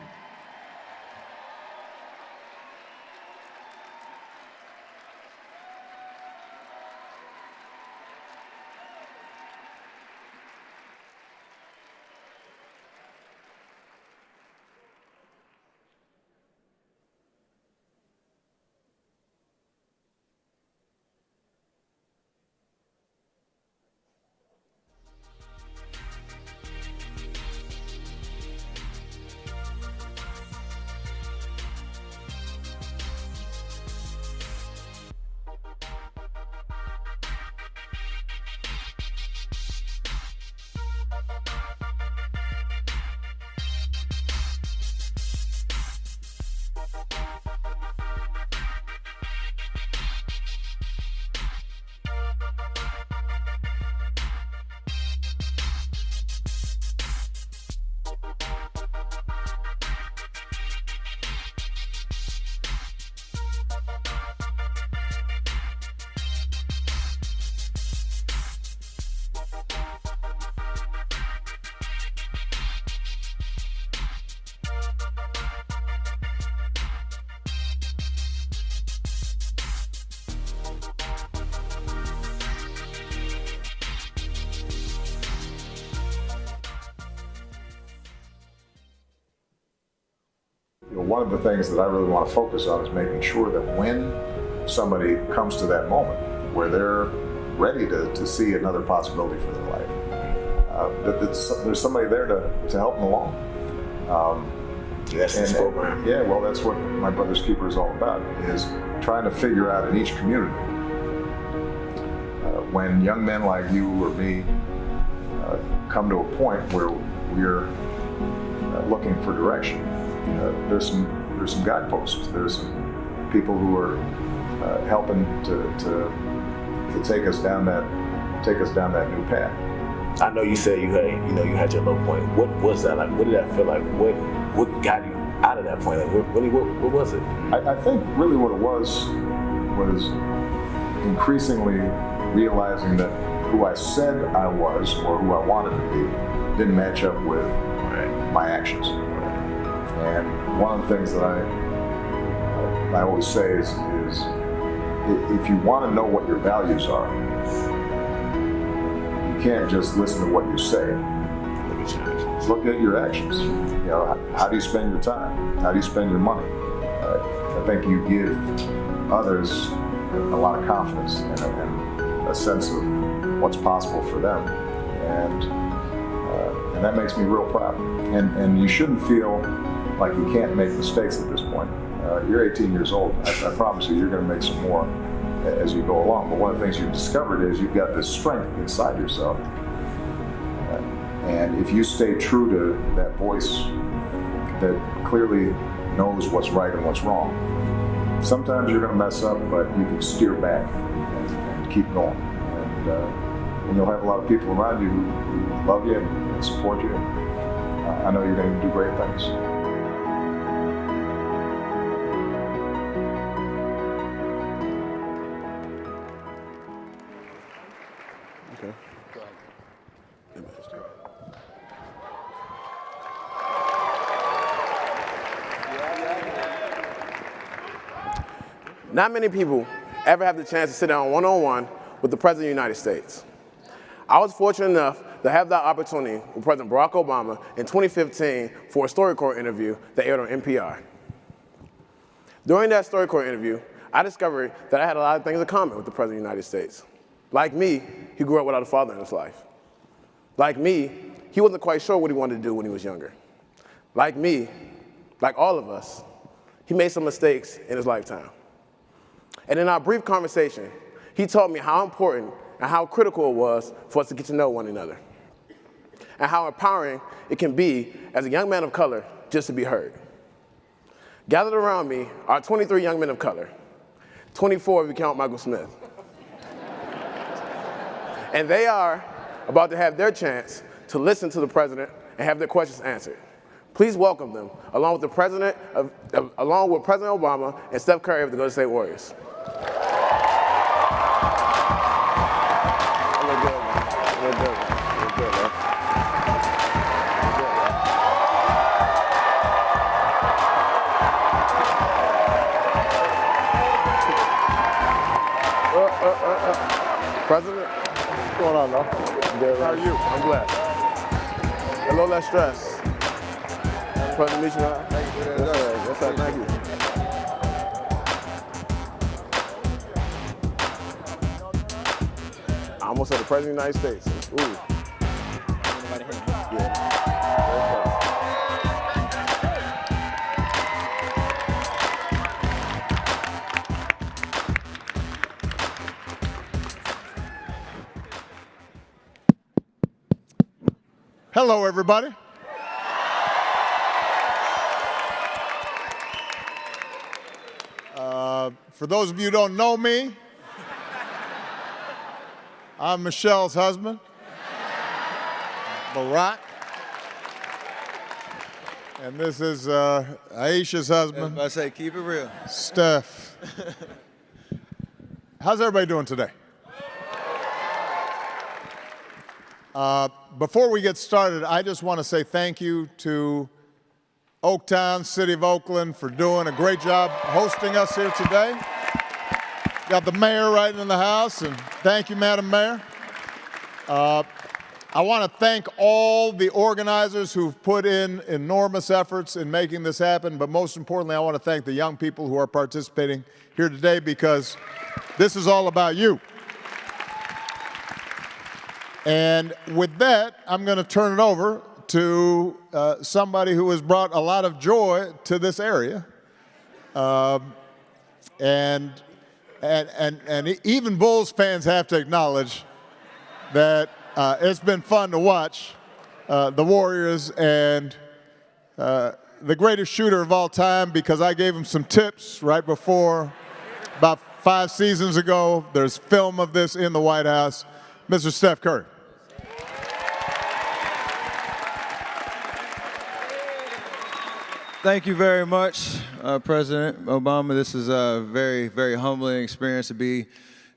One of the things that I really want to focus on is making sure that when somebody comes to that moment where they're ready to see another possibility for their life, that there's somebody there to help them along. That's this program. Yeah, well, that's what My Brother's Keeper is all about, is trying to figure out in each community when young men like you or me come to a point where we're looking for direction. There's some guideposts. There's some people who are helping to take us down that new path. I know you said you had your low point. What was that like? What did that feel like? What got you out of that point? Like, what was it? I think really what it was increasingly realizing that who I said I was or who I wanted to be didn't match up with my actions. And one of the things that I always say is if you want to know what your values are, you can't just listen to what you say. Look at your actions. You know, how do you spend your time? How do you spend your money? I think you give others a lot of confidence and a sense of what's possible for them, and that makes me real proud. And you shouldn't feel like you can't make mistakes at this point. You're 18 years old. I promise you're going to make some more as you go along. But one of the things you've discovered is you've got this strength inside yourself. And if you stay true to that voice that clearly knows what's right and what's wrong, sometimes you're going to mess up, but you can steer back and keep going. And you'll have a lot of people around you who love you and support you. I know you're going to do great things. Not many people ever have the chance to sit down one-on-one with the President of the United States. I was fortunate enough to have that opportunity with President Barack Obama in 2015 for a StoryCorps interview that aired on NPR. During that StoryCorps interview, I discovered that I had a lot of things in common with the President of the United States. Like me, he grew up without a father in his life. Like me, he wasn't quite sure what he wanted to do when he was younger. Like me, like all of us, he made some mistakes in his lifetime. And in our brief conversation, he told me how important and how critical it was for us to get to know one another, and how empowering it can be as a young man of color just to be heard. Gathered around me are 23 young men of color, 24 if you count Michael Smith. And they are about to have their chance to listen to the president and have their questions answered. Please welcome them, along with President Obama and Steph Curry of the Golden State Warriors. President, what's going on, though? How are you? I'm glad. A little less stress. Pleasure to meet you, man. Thank you. Yes, sir. Thank you. I almost said the President of the United States. Ooh. Yeah. Hello, everybody. For those of you who don't know me, I'm Michelle's husband, Barak. And this is Aisha's husband. I say, keep it real. Steph. How's everybody doing today? Before we get started, I just want to say thank you to Oaktown, City of Oakland, for doing a great job hosting us here today. Got the mayor right in the house, and thank you, Madam Mayor. I want to thank all the organizers who've put in enormous efforts in making this happen, but most importantly, I want to thank the young people who are participating here today, because this is all about you. And with that, I'm going to turn it over to somebody who has brought a lot of joy to this area. And even Bulls fans have to acknowledge that it's been fun to watch the Warriors and the greatest shooter of all time, because I gave him some tips right before, about 5 seasons ago. There's film of this in the White House. Mr. Steph Curry. Thank you very much, President Obama. This is a very, very humbling experience to be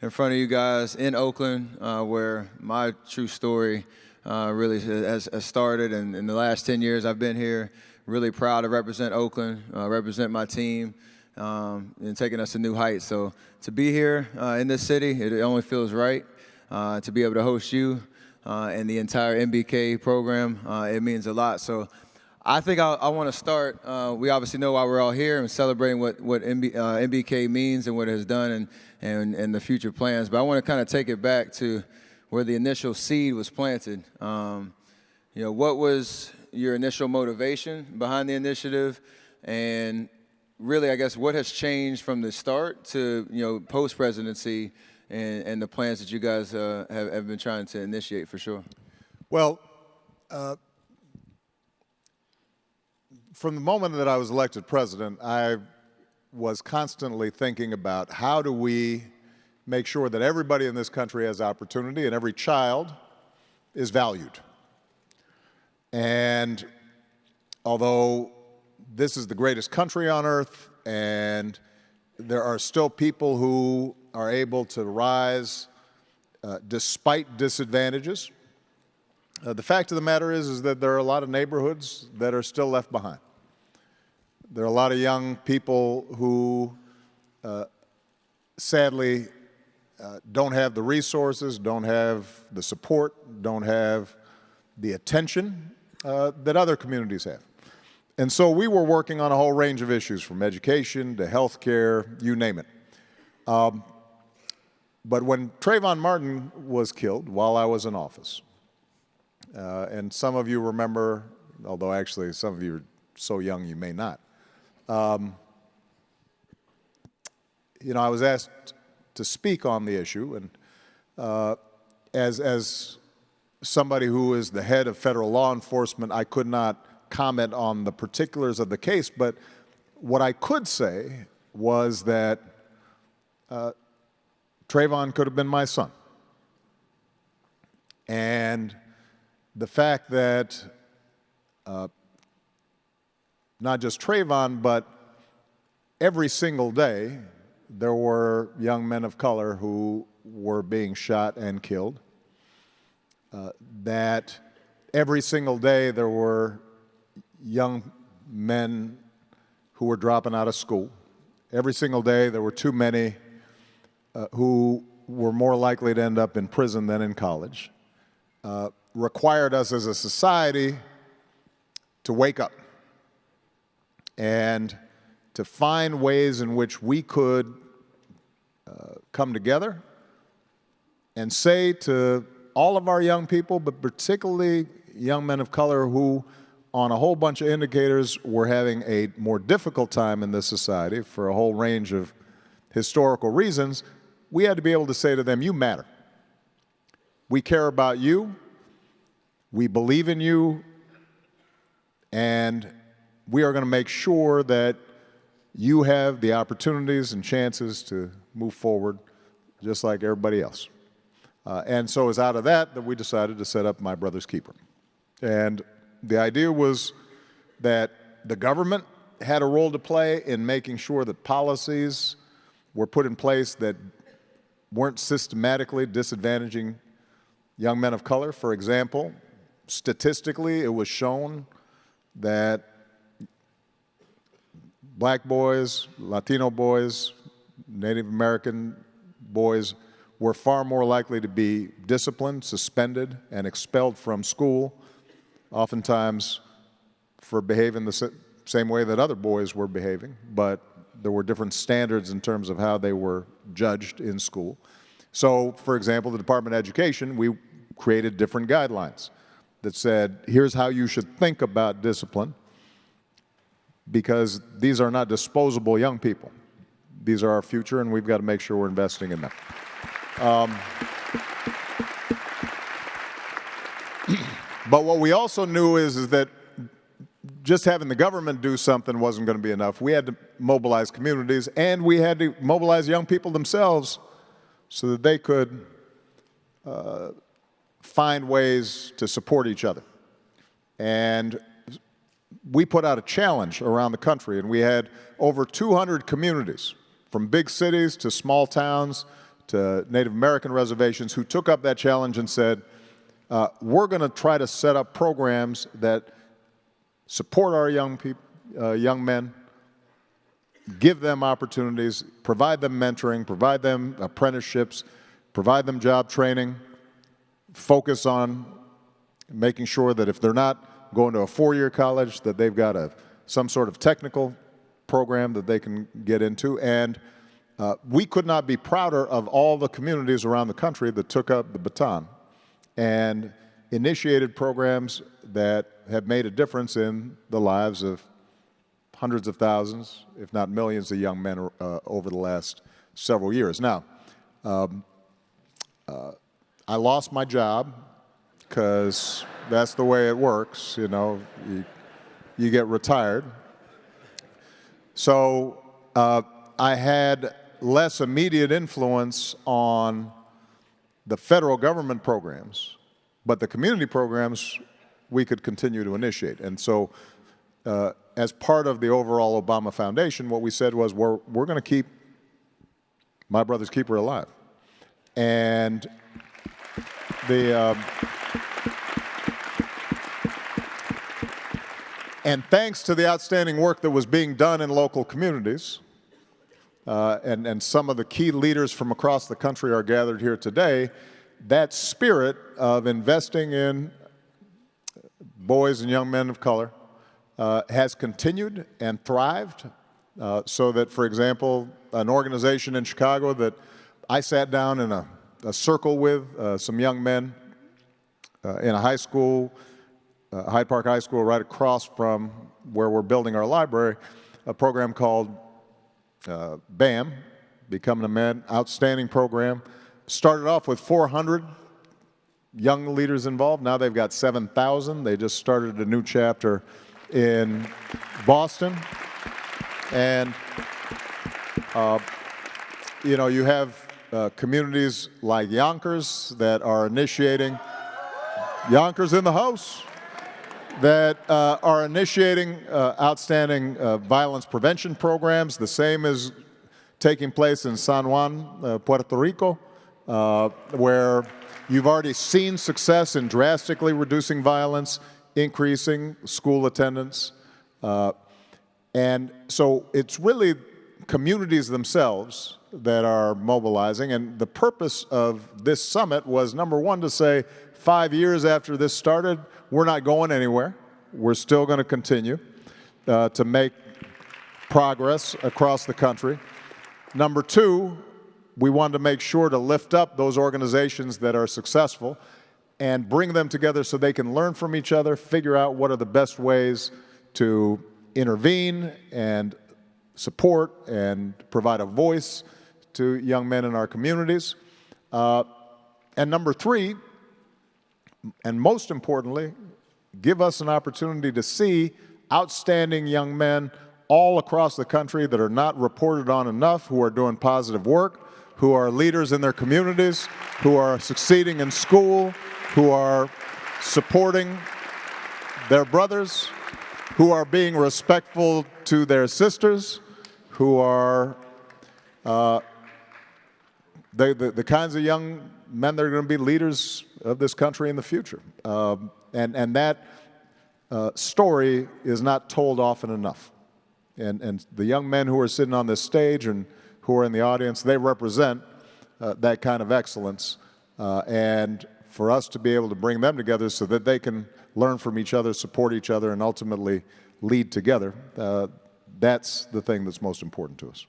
in front of you guys in Oakland, where my true story really has started. And in the last 10 years I've been here, really proud to represent Oakland, represent my team, and taking us to new heights. So to be here in this city, it only feels right. To be able to host you and the entire MBK program, it means a lot. So I think I want to start. We obviously know why we're all here and celebrating what MBK means and what it has done and the future plans. But I want to kind of take it back to where the initial seed was planted. What was your initial motivation behind the initiative? And really, I guess, what has changed from the start to post-presidency and the plans that you guys have been trying to initiate for sure? Well, from the moment that I was elected president, I was constantly thinking about how do we make sure that everybody in this country has opportunity and every child is valued. And although this is the greatest country on earth and there are still people who are able to rise despite disadvantages, the fact of the matter is that there are a lot of neighborhoods that are still left behind. There are a lot of young people who sadly don't have the resources, don't have the support, don't have the attention that other communities have. And so we were working on a whole range of issues, from education to health care, you name it. But when Trayvon Martin was killed while I was in office, and some of you remember, although actually some of you are so young you may not, I was asked to speak on the issue, and as somebody who is the head of federal law enforcement, I could not comment on the particulars of the case, but what I could say was that Trayvon could have been my son. And the fact that not just Trayvon, but every single day there were young men of color who were being shot and killed, that every single day there were young men who were dropping out of school. Every single day there were too many who were more likely to end up in prison than in college, required us as a society to wake up and to find ways in which we could come together and say to all of our young people, but particularly young men of color who, on a whole bunch of indicators, were having a more difficult time in this society for a whole range of historical reasons, we had to be able to say to them, you matter. We care about you, we believe in you, and we are going to make sure that you have the opportunities and chances to move forward just like everybody else. And so it's out of that we decided to set up My Brother's Keeper. And the idea was that the government had a role to play in making sure that policies were put in place that weren't systematically disadvantaging young men of color. For example, statistically, it was shown that black boys, Latino boys, Native American boys were far more likely to be disciplined, suspended, and expelled from school, oftentimes for behaving the same way that other boys were behaving, but there were different standards in terms of how they were judged in school. So, for example, the Department of Education, we created different guidelines that said, here's how you should think about discipline, because these are not disposable young people. These are our future, and we've got to make sure we're investing in them. But what we also knew is that just having the government do something wasn't going to be enough. We had to mobilize communities, and we had to mobilize young people themselves so that they could find ways to support each other. And we put out a challenge around the country, and we had over 200 communities, from big cities to small towns to Native American reservations, who took up that challenge and said, we're going to try to set up programs that support our young people, young men, give them opportunities, provide them mentoring, provide them apprenticeships, provide them job training, focus on making sure that if they're not going to a four-year college, that they've got some sort of technical program that they can get into. And we could not be prouder of all the communities around the country that took up the baton and initiated programs that have made a difference in the lives of hundreds of thousands, if not millions, of young men over the last several years. Now, I lost my job because that's the way it works, you know, you get retired. So I had less immediate influence on the federal government programs, but the community programs we could continue to initiate. And so as part of the overall Obama Foundation, what we said was we're going to keep My Brother's Keeper alive. And and thanks to the outstanding work that was being done in local communities, and some of the key leaders from across the country are gathered here today, that spirit of investing in boys and young men of color has continued and thrived, so that, for example, an organization in Chicago that I sat down in a circle with some young men in a high school, Hyde Park High School, right across from where we're building our library, a program called BAM, Becoming a Man, outstanding program. Started off with 400 young leaders involved. Now they've got 7,000. They just started a new chapter in Boston. And, you know, you have communities like Yonkers that are initiating, Yonkers in the house, that are initiating outstanding violence prevention programs. The same is taking place in San Juan, Puerto Rico, where you've already seen success in drastically reducing violence, increasing school attendance. And so it's really communities themselves that are mobilizing. And the purpose of this summit was, number one, to say 5 years after this started, we're not going anywhere. We're still going to continue to make progress across the country. Number two, we wanted to make sure to lift up those organizations that are successful and bring them together so they can learn from each other, figure out what are the best ways to intervene and support and provide a voice to young men in our communities. And number three, and most importantly, give us an opportunity to see outstanding young men all across the country that are not reported on enough, who are doing positive work, who are leaders in their communities, who are succeeding in school, who are supporting their brothers, who are being respectful to their sisters, who are the kinds of young men that are going to be leaders of this country in the future. And that story is not told often enough. And the young men who are sitting on this stage and who are in the audience, they represent that kind of excellence. And for us to be able to bring them together so that they can learn from each other, support each other, and ultimately lead together, that's the thing that's most important to us.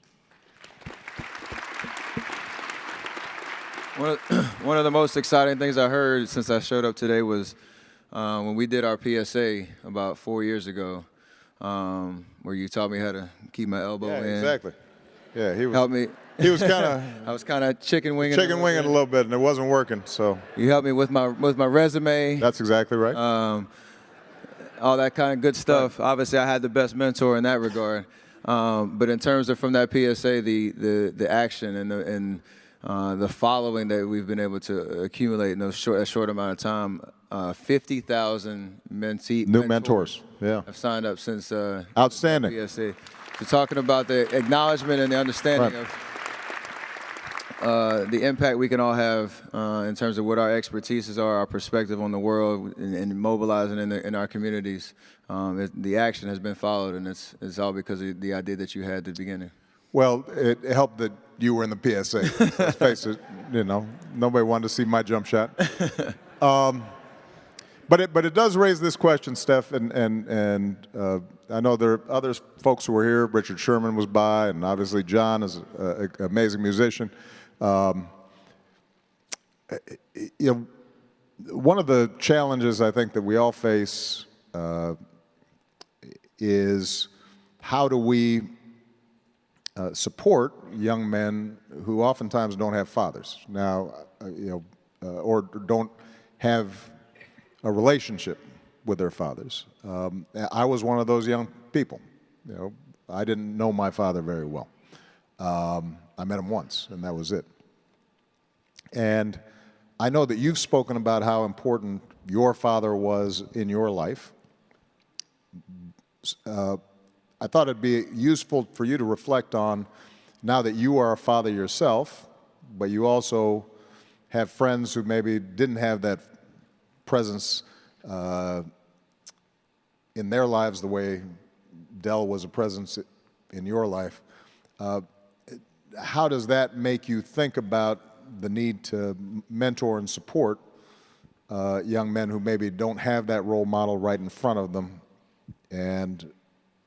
One of the most exciting things I heard since I showed up today was when we did our PSA about 4 years ago, where you taught me how to keep my elbow in. Exactly. Yeah, he was. Helped me. He was kind of. I was kind of chicken winging. Chicken winging a little bit, and it wasn't working. So you helped me with my resume. That's exactly right. All that kind of good stuff. Right. Obviously, I had the best mentor in that regard. But in terms of from that PSA, the action and the following that we've been able to accumulate in a short amount of time, 50,000 new mentors have signed up since outstanding PSA. So talking about the acknowledgement and the understanding of the impact we can all have in terms of what our expertises are, our perspective on the world, and mobilizing in our communities. The action has been followed, and it's all because of the idea that you had at the beginning. Well, it helped that you were in the PSA. Let's face it, nobody wanted to see my jump shot. But it does raise this question, Steph, and I know there are other folks who were here. Richard Sherman was by, and obviously John is an amazing musician. One of the challenges I think that we all face is how do we support young men who oftentimes don't have fathers now, or don't have a relationship with their fathers. I was one of those young people. I didn't know my father very well. I met him once, and that was it. And I know that you've spoken about how important your father was in your life. I thought it'd be useful for you to reflect on, now that you are a father yourself, but you also have friends who maybe didn't have that presence in their lives the way Dell was a presence in your life. How does that make you think about the need to mentor and support young men who maybe don't have that role model right in front of them, and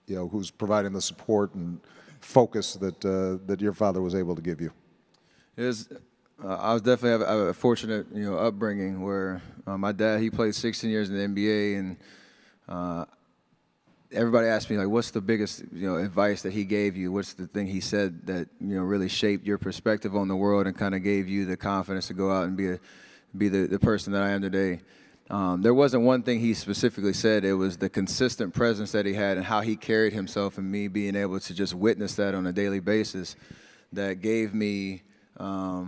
who's providing the support and focus that your father was able to give you? I was definitely a fortunate upbringing where my dad, he played 16 years in the NBA, and everybody asked me, like, what's the biggest advice that he gave you? What's the thing he said that really shaped your perspective on the world and kind of gave you the confidence to go out and be the person that I am today? There wasn't one thing he specifically said. It was the consistent presence that he had and how he carried himself, and me being able to just witness that on a daily basis that gave me a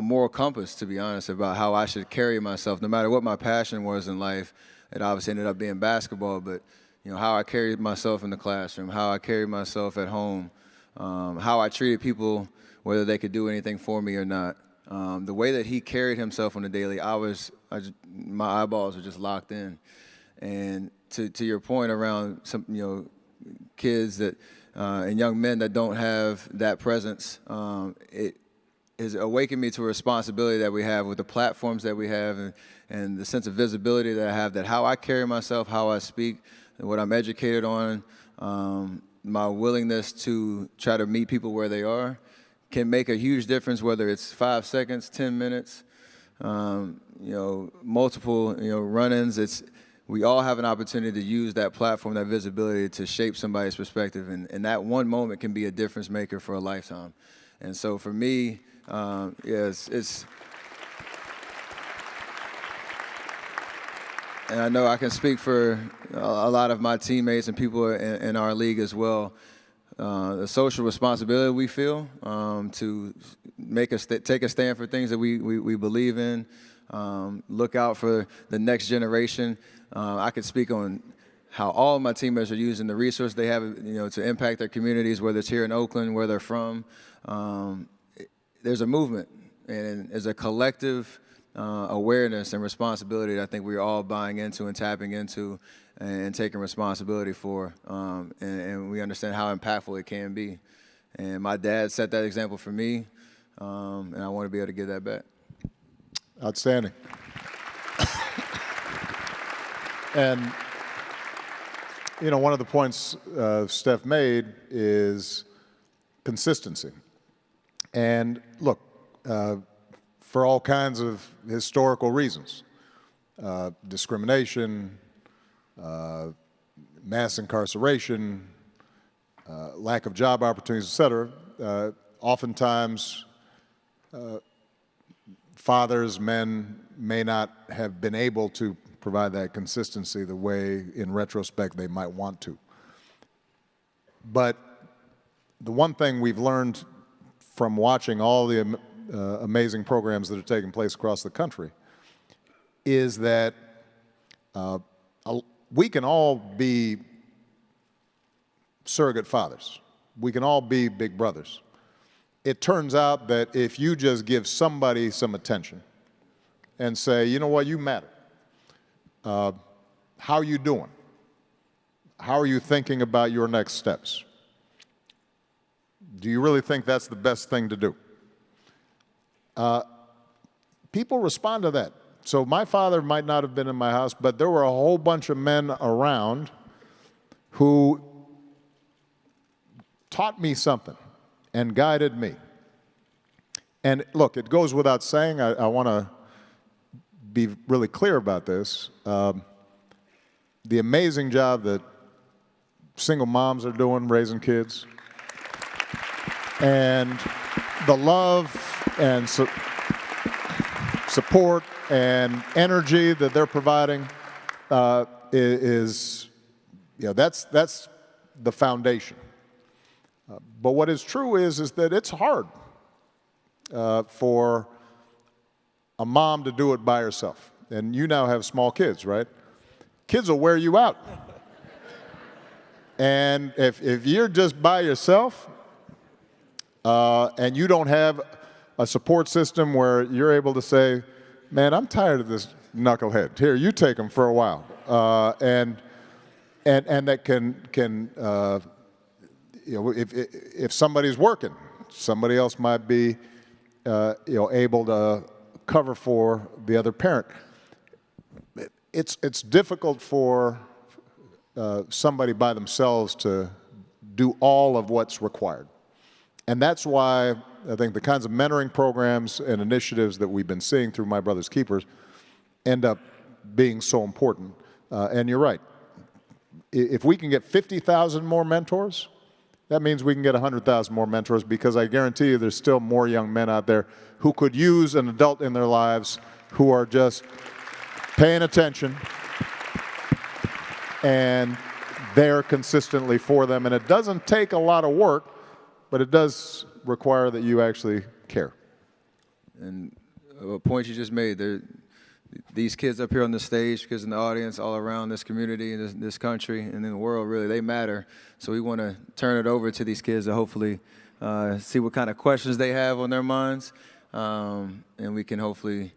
moral compass, to be honest, about how I should carry myself, no matter what my passion was in life. It obviously ended up being basketball, but how I carried myself in the classroom, how I carried myself at home, how I treated people, whether they could do anything for me or not. The way that he carried himself on the daily, my eyeballs were just locked in. And to your point around some kids that and young men that don't have that presence, it has awakened me to a responsibility that we have with the platforms that we have and the sense of visibility that I have, that how I carry myself, how I speak, and what I'm educated on, my willingness to try to meet people where they are can make a huge difference, whether it's 5 seconds, 10 minutes, multiple, run-ins. We all have an opportunity to use that platform, that visibility to shape somebody's perspective. And that one moment can be a difference maker for a lifetime. And so for me, it's and I know I can speak for a lot of my teammates and people in our league as well. The social responsibility we feel to take a stand for things that we believe in, look out for the next generation. I could speak on how all of my teammates are using the resource they have, to impact their communities, whether it's here in Oakland, where they're from. There's a movement, and there's a collective awareness and responsibility that I think we're all buying into and tapping into and taking responsibility for, and we understand how impactful it can be. And my dad set that example for me, and I want to be able to give that back. Outstanding. And, one of the points Steph made is consistency. And look, for all kinds of historical reasons, discrimination, mass incarceration, lack of job opportunities, et cetera, oftentimes fathers, men, may not have been able to provide that consistency the way, in retrospect, they might want to. But the one thing we've learned from watching all the amazing programs that are taking place across the country is that we can all be surrogate fathers. We can all be big brothers. It turns out that if you just give somebody some attention and say, you know what, you matter. How are you doing? How are you thinking about your next steps? Do you really think that's the best thing to do? People respond to that. So my father might not have been in my house, but there were a whole bunch of men around who taught me something and guided me. And look, it goes without saying, I want to be really clear about this. The amazing job that single moms are doing raising kids, and the love and support and energy that they're providing is that's the foundation. But what is true is that it's hard for a mom to do it by herself. And you now have small kids, right? Kids will wear you out. And if you're just by yourself and you don't have a support system where you're able to say, man, I'm tired of this knucklehead. Here, you take him for a while. And that can if somebody's working, somebody else might be able to cover for the other parent. It's difficult for somebody by themselves to do all of what's required. And that's why I think the kinds of mentoring programs and initiatives that we've been seeing through My Brother's Keepers end up being so important. And you're right. If we can get 50,000 more mentors, that means we can get 100,000 more mentors, because I guarantee you there's still more young men out there who could use an adult in their lives who are just paying attention and there consistently for them. And it doesn't take a lot of work, but it does require that you actually care. And a point you just made, these kids up here on the stage, because in the audience all around this community and this country and in the world, really, they matter. So we want to turn it over to these kids to hopefully see what kind of questions they have on their minds, and we can hopefully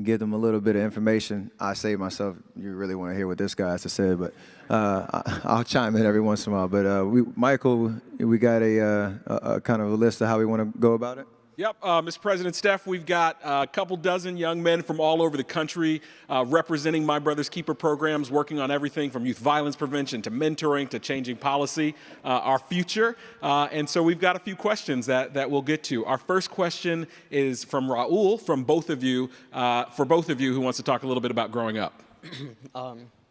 give them a little bit of information. I say myself, you really want to hear what this guy has to say, but I'll chime in every once in a while. But Michael, we got a kind of a list of how we want to go about it. Yep, Mr. President, Steph, we've got a couple dozen young men from all over the country representing My Brother's Keeper programs, working on everything from youth violence prevention to mentoring to changing policy, our future. And so we've got a few questions that we'll get to. Our first question is from Raul, from both of you, for both of you who wants to talk a little bit about growing up.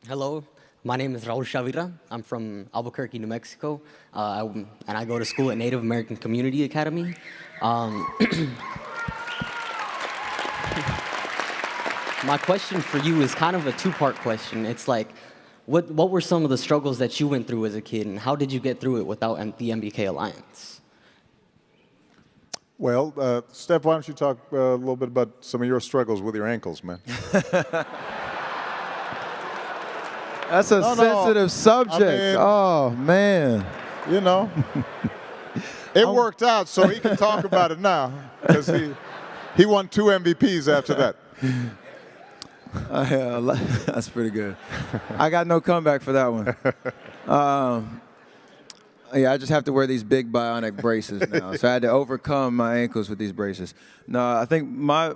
Hello. My name is Raul Chavira. I'm from Albuquerque, New Mexico, and I go to school at Native American Community Academy. My question for you is kind of a two-part question. It's like, what were some of the struggles that you went through as a kid, and how did you get through it without the MBK Alliance? Well, Steph, why don't you talk a little bit about some of your struggles with your ankles, man? That's a sensitive subject. I mean, oh, man. You know, it worked out, so he can talk about it now, because he won 2 MVPs after that. That's pretty good. I got no comeback for that one. Yeah, I just have to wear these big bionic braces now. So I had to overcome my ankles with these braces. No, I think my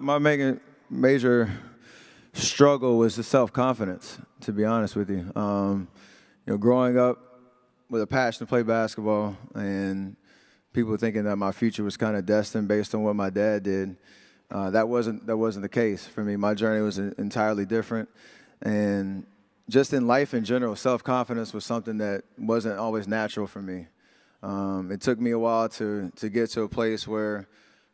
major struggle was the self-confidence, to be honest with you. Growing up with a passion to play basketball and people thinking that my future was kind of destined based on what my dad did, that wasn't the case for me. My journey was entirely different. And just in life in general, self-confidence was something that wasn't always natural for me. It took me a while to get to a place where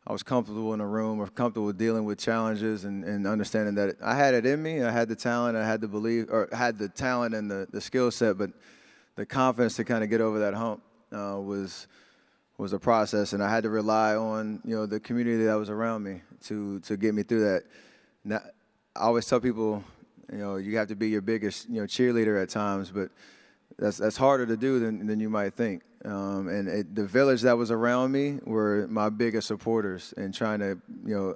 I was comfortable in a room or comfortable dealing with challenges and understanding that I had it in me. I had the talent, I had the belief, or had the talent and the skill set, but the confidence to kind of get over that hump was a process, and I had to rely on the community that was around me to get me through that. Now, I always tell people, you have to be your biggest cheerleader at times, but that's harder to do than you might think. And the village that was around me were my biggest supporters and trying to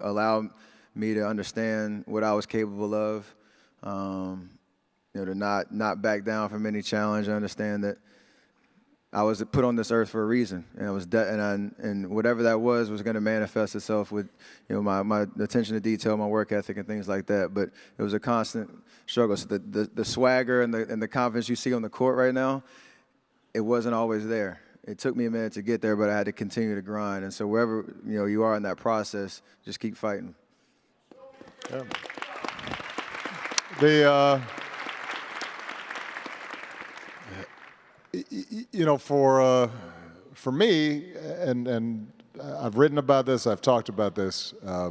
allow me to understand what I was capable of. To not back down from any challenge. I understand that I was put on this earth for a reason, and I was and whatever that was going to manifest itself with my attention to detail, my work ethic, and things like that. But it was a constant struggle. So the swagger and the confidence you see on the court right now, it wasn't always there. It took me a minute to get there, but I had to continue to grind. And so wherever you are in that process, just keep fighting. Yeah. For me, and I've written about this, I've talked about this. I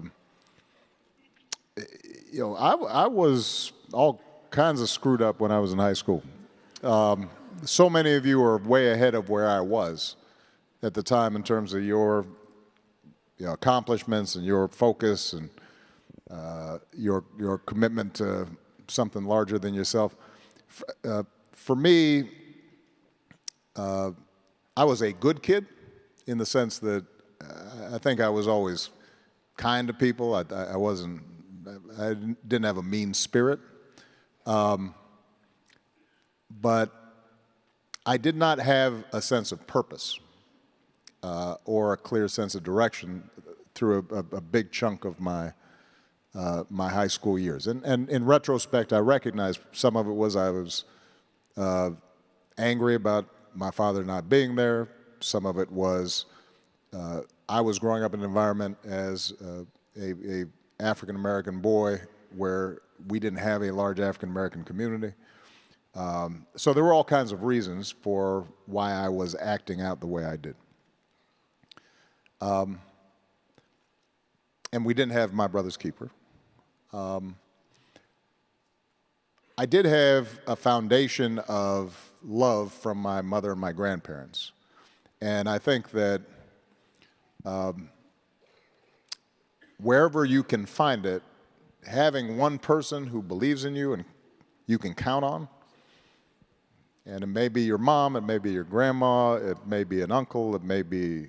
was all kinds of screwed up when I was in high school. So many of you are way ahead of where I was at the time in terms of your accomplishments and your focus and your commitment to something larger than yourself. For me, I was a good kid in the sense that I think I was always kind to people. I didn't have a mean spirit. But I did not have a sense of purpose or a clear sense of direction through a big chunk of my high school years. And in retrospect, I recognize some of it was I was angry about my father not being there. Some of it was I was growing up in an environment as a African-American boy where we didn't have a large African-American community. So there were all kinds of reasons for why I was acting out the way I did. And we didn't have My Brother's Keeper. I did have a foundation of love from my mother and my grandparents. And I think that wherever you can find it, having one person who believes in you and you can count on, and it may be your mom, it may be your grandma, it may be an uncle, it may be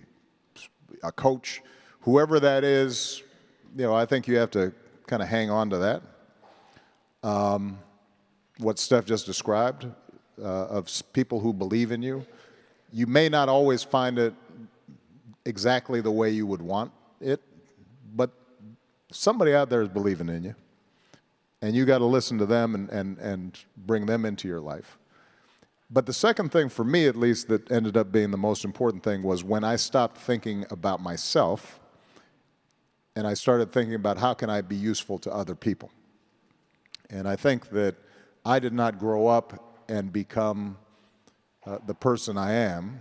a coach, whoever that is, I think you have to kind of hang on to that. What Steph just described of people who believe in you, you may not always find it exactly the way you would want it, but somebody out there is believing in you, and you got to listen to them and bring them into your life. But the second thing, for me at least, that ended up being the most important thing was when I stopped thinking about myself and I started thinking about how can I be useful to other people. And I think that I did not grow up and become the person I am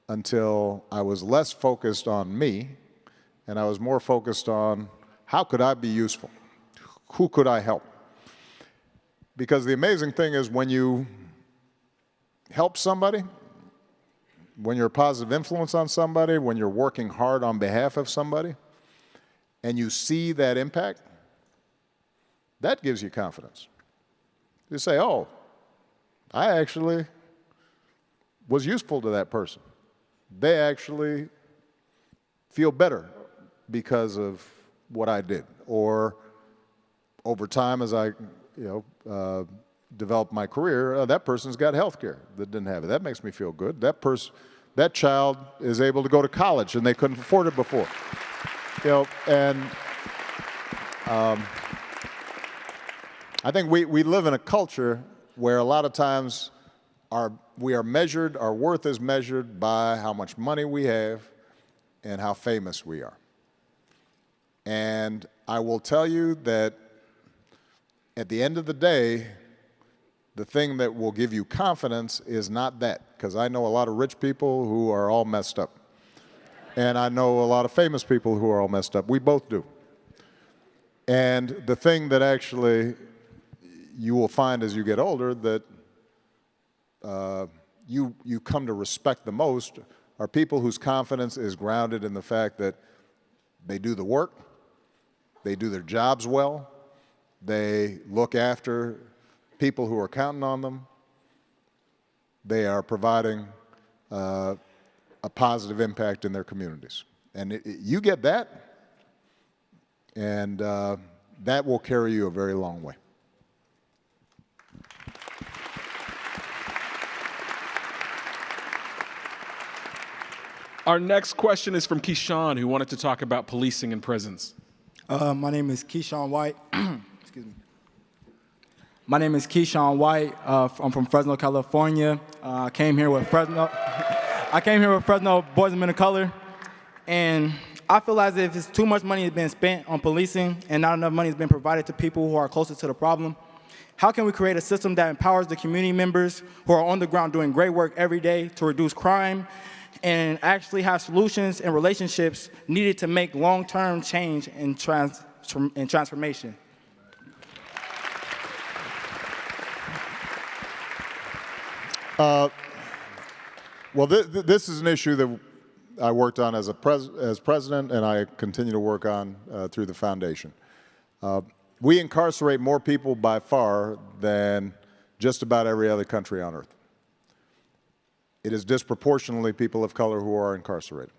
until I was less focused on me and I was more focused on how could I be useful? Who could I help? Because the amazing thing is when you help somebody, when you're a positive influence on somebody, when you're working hard on behalf of somebody, and you see that impact, that gives you confidence. You say, oh, I actually was useful to that person. They actually feel better because of what I did. Or over time, as I developed my career, that person's got health care that didn't have it. That makes me feel good. That child is able to go to college and they couldn't afford it before. And I think we live in a culture where a lot of times we are measured, our worth is measured by how much money we have and how famous we are. And I will tell you that at the end of the day, the thing that will give you confidence is not that, because I know a lot of rich people who are all messed up. And I know a lot of famous people who are all messed up. We both do. And the thing that actually you will find as you get older that you come to respect the most are people whose confidence is grounded in the fact that they do the work, they do their jobs well, they look after people who are counting on them, they are providing a positive impact in their communities. And you get that, and that will carry you a very long way. Our next question is from Keyshawn, who wanted to talk about policing in prisons. My name is Keyshawn White. Excuse me. My name is Keyshawn White. I'm from Fresno, California. I came here with Fresno Boys and Men of Color, and I feel as if it's too much money has been spent on policing and not enough money has been provided to people who are closer to the problem. How can we create a system that empowers the community members who are on the ground doing great work every day to reduce crime and actually have solutions and relationships needed to make long-term change and transformation? Well, this is an issue that I worked on as president, and I continue to work on through the foundation. We incarcerate more people by far than just about every other country on earth. It is disproportionately people of color who are incarcerated.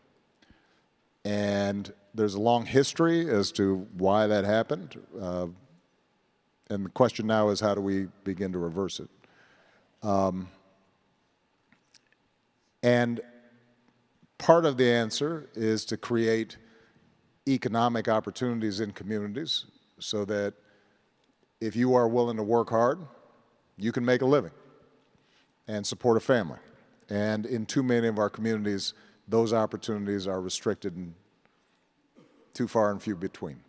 And there's a long history as to why that happened. And the question now is, how do we begin to reverse it? And part of the answer is to create economic opportunities in communities so that if you are willing to work hard, you can make a living and support a family. And in too many of our communities, those opportunities are restricted and too far and few between.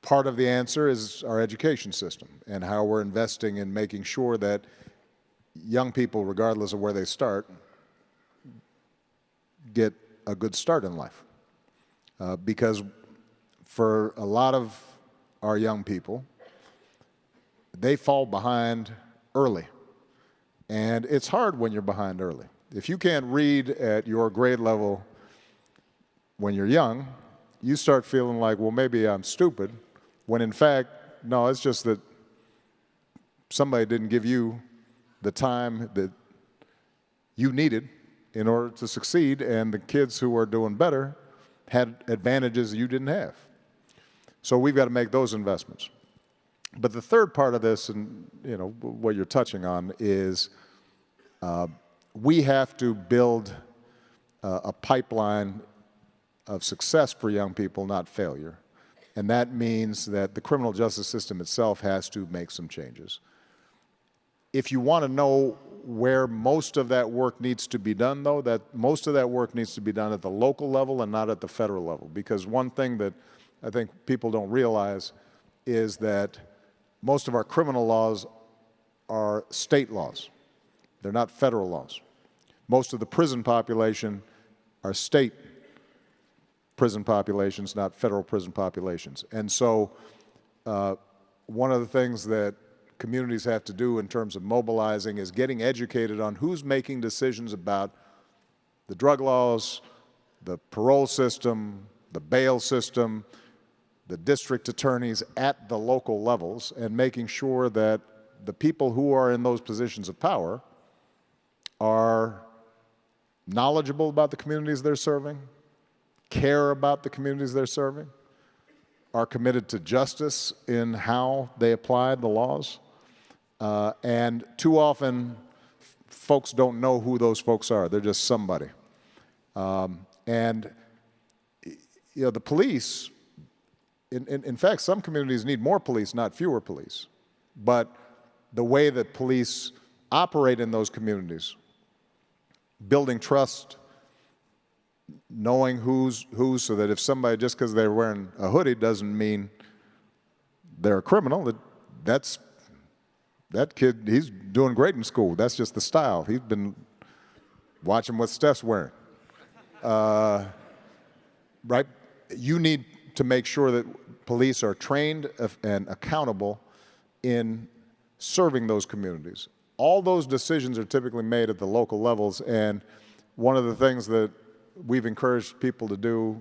Part of the answer is our education system and how we're investing in making sure that young people, regardless of where they start, get a good start in life. Because for a lot of our young people, they fall behind early. And it's hard when you're behind early. If you can't read at your grade level when you're young, you start feeling like, well, maybe I'm stupid, when in fact, no, it's just that somebody didn't give you the time that you needed in order to succeed, and the kids who are doing better had advantages you didn't have. So we've got to make those investments. But the third part of this, and what you're touching on, is we have to build a pipeline of success for young people, not failure. And that means that the criminal justice system itself has to make some changes. If you want to know where most of that work needs to be done, though, that most of that work needs to be done at the local level and not at the federal level. Because one thing that I think people don't realize is that most of our criminal laws are state laws. They're not federal laws. Most of the prison population are state prison populations, not federal prison populations. And so one of the things that communities have to do in terms of mobilizing is getting educated on who's making decisions about the drug laws, the parole system, the bail system, the district attorneys at the local levels, and making sure that the people who are in those positions of power are knowledgeable about the communities they're serving, care about the communities they're serving, are committed to justice in how they apply the laws. And too often, folks don't know who those folks are. They're just somebody. And the police, in fact, some communities need more police, not fewer police. But the way that police operate in those communities, building trust, knowing who's so that if somebody, just because they're wearing a hoodie doesn't mean they're a criminal. That kid, he's doing great in school. That's just the style. He's been watching what Steph's wearing. Right? You need to make sure that police are trained and accountable in serving those communities. All those decisions are typically made at the local levels, and one of the things that we've encouraged people to do,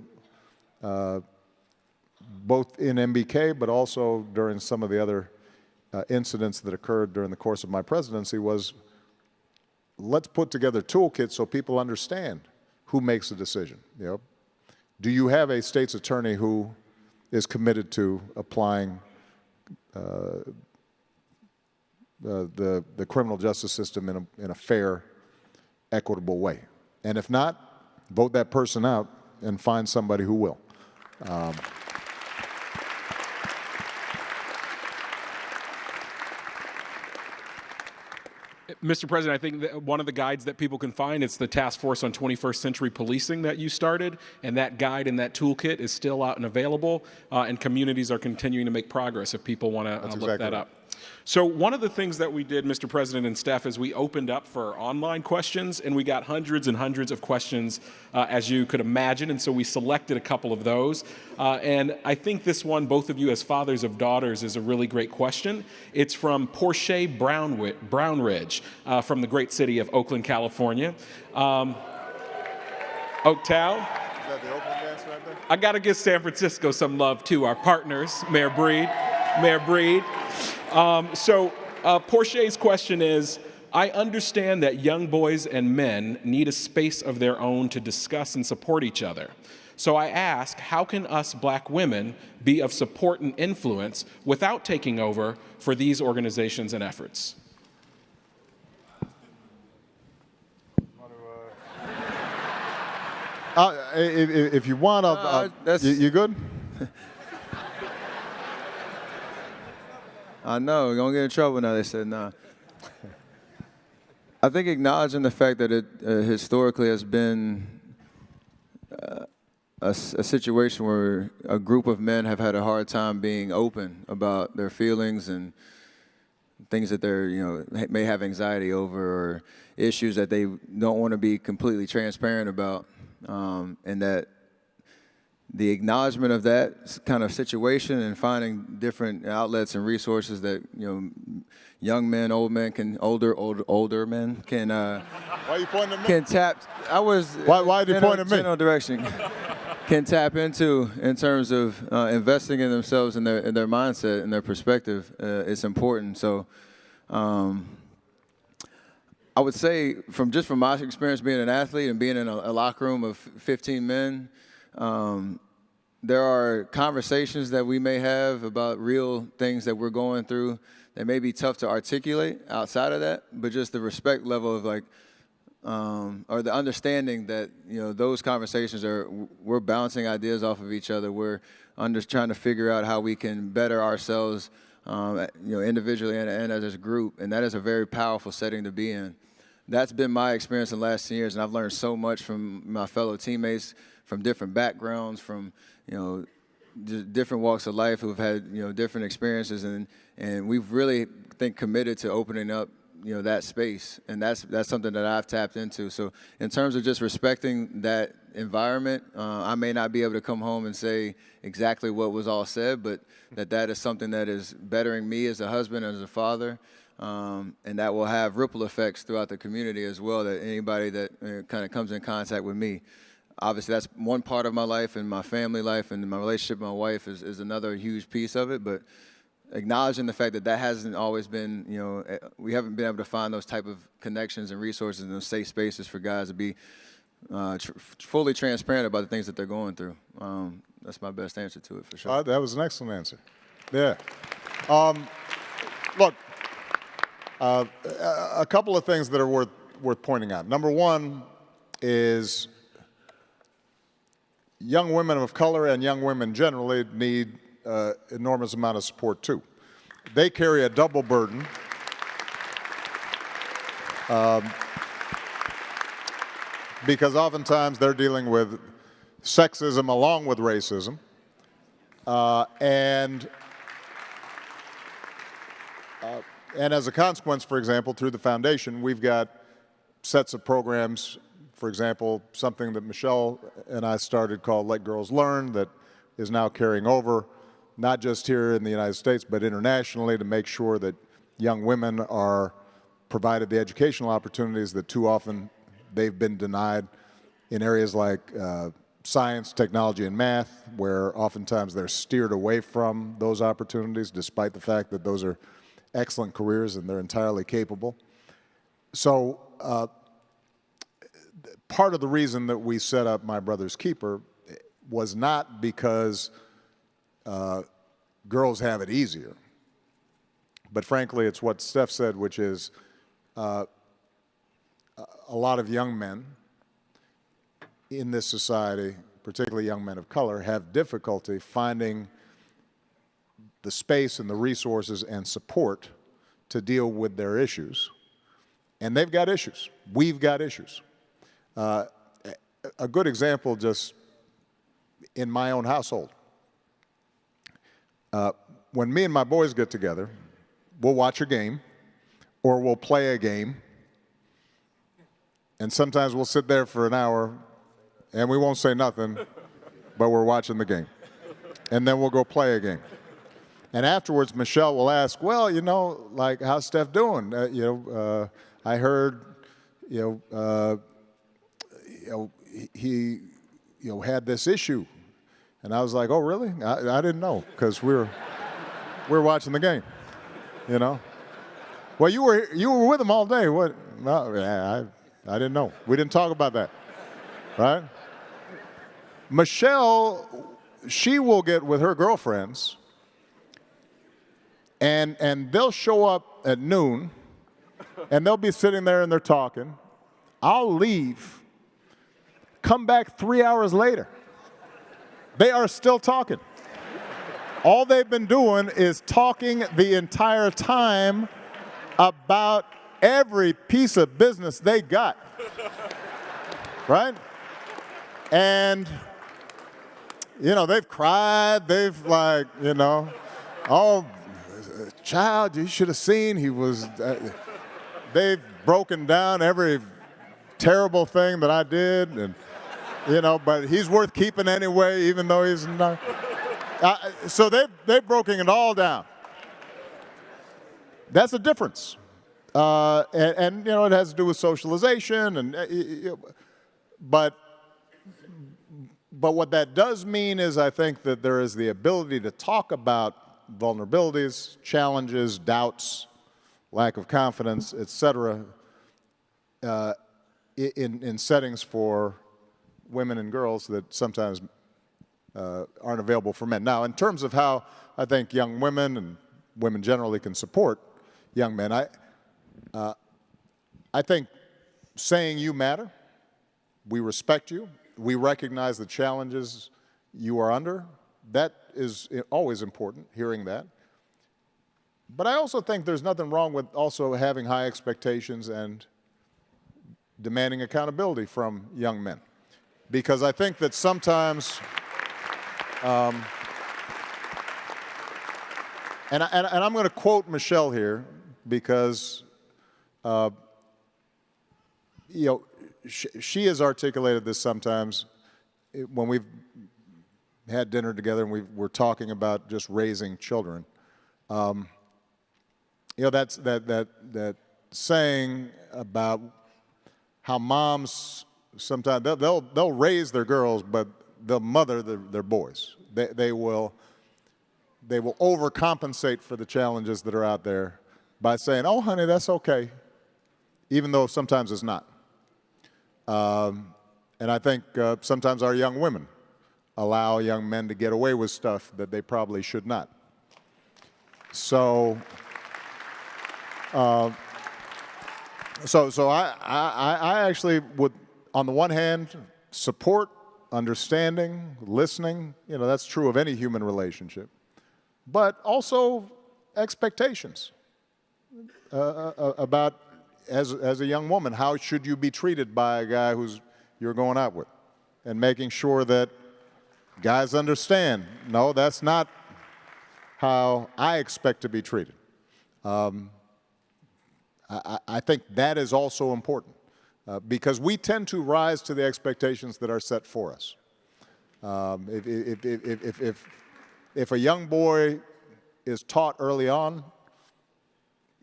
both in MBK but also during some of the other incidents that occurred during the course of my presidency, was let's put together toolkits so people understand who makes the decision. Do you have a state's attorney who is committed to applying the criminal justice system in a fair, equitable way? And if not, vote that person out and find somebody who will. Mr. President, I think that one of the guides that people can find, it's the Task Force on 21st Century Policing that you started, and that guide and that toolkit is still out and available, and communities are continuing to make progress if people want to look that up. So one of the things that we did, Mr. President and staff, is we opened up for online questions, and we got hundreds and hundreds of questions, as you could imagine, and so we selected a couple of those. And I think this one, both of you as fathers of daughters, is a really great question. It's from Portia Brownridge from the great city of Oakland, California. Oaktown. Is that the Oakland dance right there? I got to give San Francisco some love, too, our partners, Mayor Breed. Portia's question is, I understand that young boys and men need a space of their own to discuss and support each other. So I ask, how can us black women be of support and influence without taking over for these organizations and efforts? If you want, you good? I know, we're going to get in trouble now. They said, nah. I think acknowledging the fact that it historically has been a situation where a group of men have had a hard time being open about their feelings and things that they're, may have anxiety over, or issues that they don't want to be completely transparent about, and that the acknowledgement of that kind of situation and finding different outlets and resources that young men, old men can, older men can. Why are you pointing at me? Can tap. Why did you point at me? General direction. Can tap into in terms of investing in themselves and their mindset and their perspective. It's important. So. I would say, from my experience being an athlete and being in a locker room of 15 men, there are conversations that we may have about real things that we're going through that may be tough to articulate outside of that, but just the respect level of like, or the understanding that, you know, those conversations we're bouncing ideas off of each other. We're just trying to figure out how we can better ourselves, you know, individually and as a group. And that is a very powerful setting to be in. That's been my experience in the last 10 years, and I've learned so much from my fellow teammates, from different backgrounds, from, you know, different walks of life who've had, you know, different experiences, and we've really, I think, committed to opening up, you know, that space, and that's something that I've tapped into. So in terms of just respecting that environment, I may not be able to come home and say exactly what was all said, but that is something that is bettering me as a husband, as a father, and that will have ripple effects throughout the community as well, that anybody that kind of comes in contact with me. Obviously, that's one part of my life, and my family life and my relationship with my wife is another huge piece of it, but acknowledging the fact that hasn't always been, you know, we haven't been able to find those type of connections and resources and those safe spaces for guys to be fully transparent about the things that they're going through. That's my best answer to it, for sure. That was an excellent answer. Yeah. Look, a couple of things that are worth pointing out. Number one is young women of color and young women generally need enormous amount of support too. They carry a double burden. Because oftentimes they're dealing with sexism along with racism. And as a consequence, for example, through the foundation, we've got sets of programs, for example, something that Michelle and I started called Let Girls Learn that is now carrying over, not just here in the United States, but internationally, to make sure that young women are provided the educational opportunities that too often they've been denied in areas like science, technology, and math, where oftentimes they're steered away from those opportunities, despite the fact that those are excellent careers and they're entirely capable. So part of the reason that we set up My Brother's Keeper was not because girls have it easier, but frankly, it's what Steph said, which is a lot of young men in this society, particularly young men of color, have difficulty finding the space and the resources and support to deal with their issues. And they've got issues. We've got issues. A good example, just in my own household. When me and my boys get together, we'll watch a game or we'll play a game, and sometimes we'll sit there for an hour and we won't say nothing, but we're watching the game. And then we'll go play a game. And afterwards, Michelle will ask, well, you know, like, how's Steph doing? I heard, he had this issue. And I was like, oh, really? I didn't know, because we're watching the game, you know? Well, you were with him all day. What? No, I didn't know. We didn't talk about that, right? Michelle, she will get with her girlfriends, and they'll show up at noon, and they'll be sitting there and they're talking. I'll leave, come back 3 hours later. They are still talking. All they've been doing is talking the entire time about every piece of business they got, right? And, they've cried, they've oh, child, you should have seen, they've broken down every terrible thing that I did, and, but he's worth keeping anyway, even though he's not. So they've broken it all down. That's a difference. And it has to do with socialization, but what that does mean is, I think, that there is the ability to talk about vulnerabilities, challenges, doubts, lack of confidence, et cetera, in settings for women and girls that sometimes aren't available for men. Now, in terms of how I think young women and women generally can support young men, I think saying you matter, we respect you, we recognize the challenges you are under, that is always important, hearing that. But I also think there's nothing wrong with also having high expectations and demanding accountability from young men. Because I think that sometimes, and I'm going to quote Michelle here because, you know, she has articulated this sometimes when we've had dinner together and we're talking about just raising children. You know, that saying about how moms sometimes they'll raise their girls, but they'll mother their boys. They will overcompensate for the challenges that are out there by saying, "Oh, honey, that's okay," even though sometimes it's not. And I think sometimes our young women allow young men to get away with stuff that they probably should not. So, I actually would, on the one hand, support, understanding, listening. You know, that's true of any human relationship. But also expectations about, as a young woman, how should you be treated by a guy you're going out with, and making sure that guys understand, no, that's not how I expect to be treated. I think that is also important because we tend to rise to the expectations that are set for us. If a young boy is taught early on,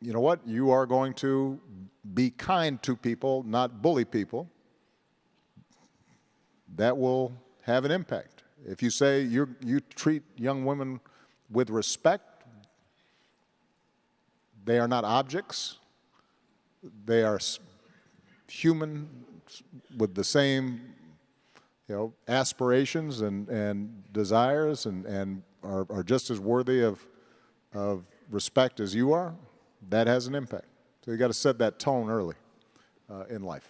you know what, you are going to be kind to people, not bully people, that will have an impact. If you say you treat young women with respect, they are not objects, they are human with the same, you know, aspirations and desires and are just as worthy of respect as you are, that has an impact. So you got to set that tone early in life.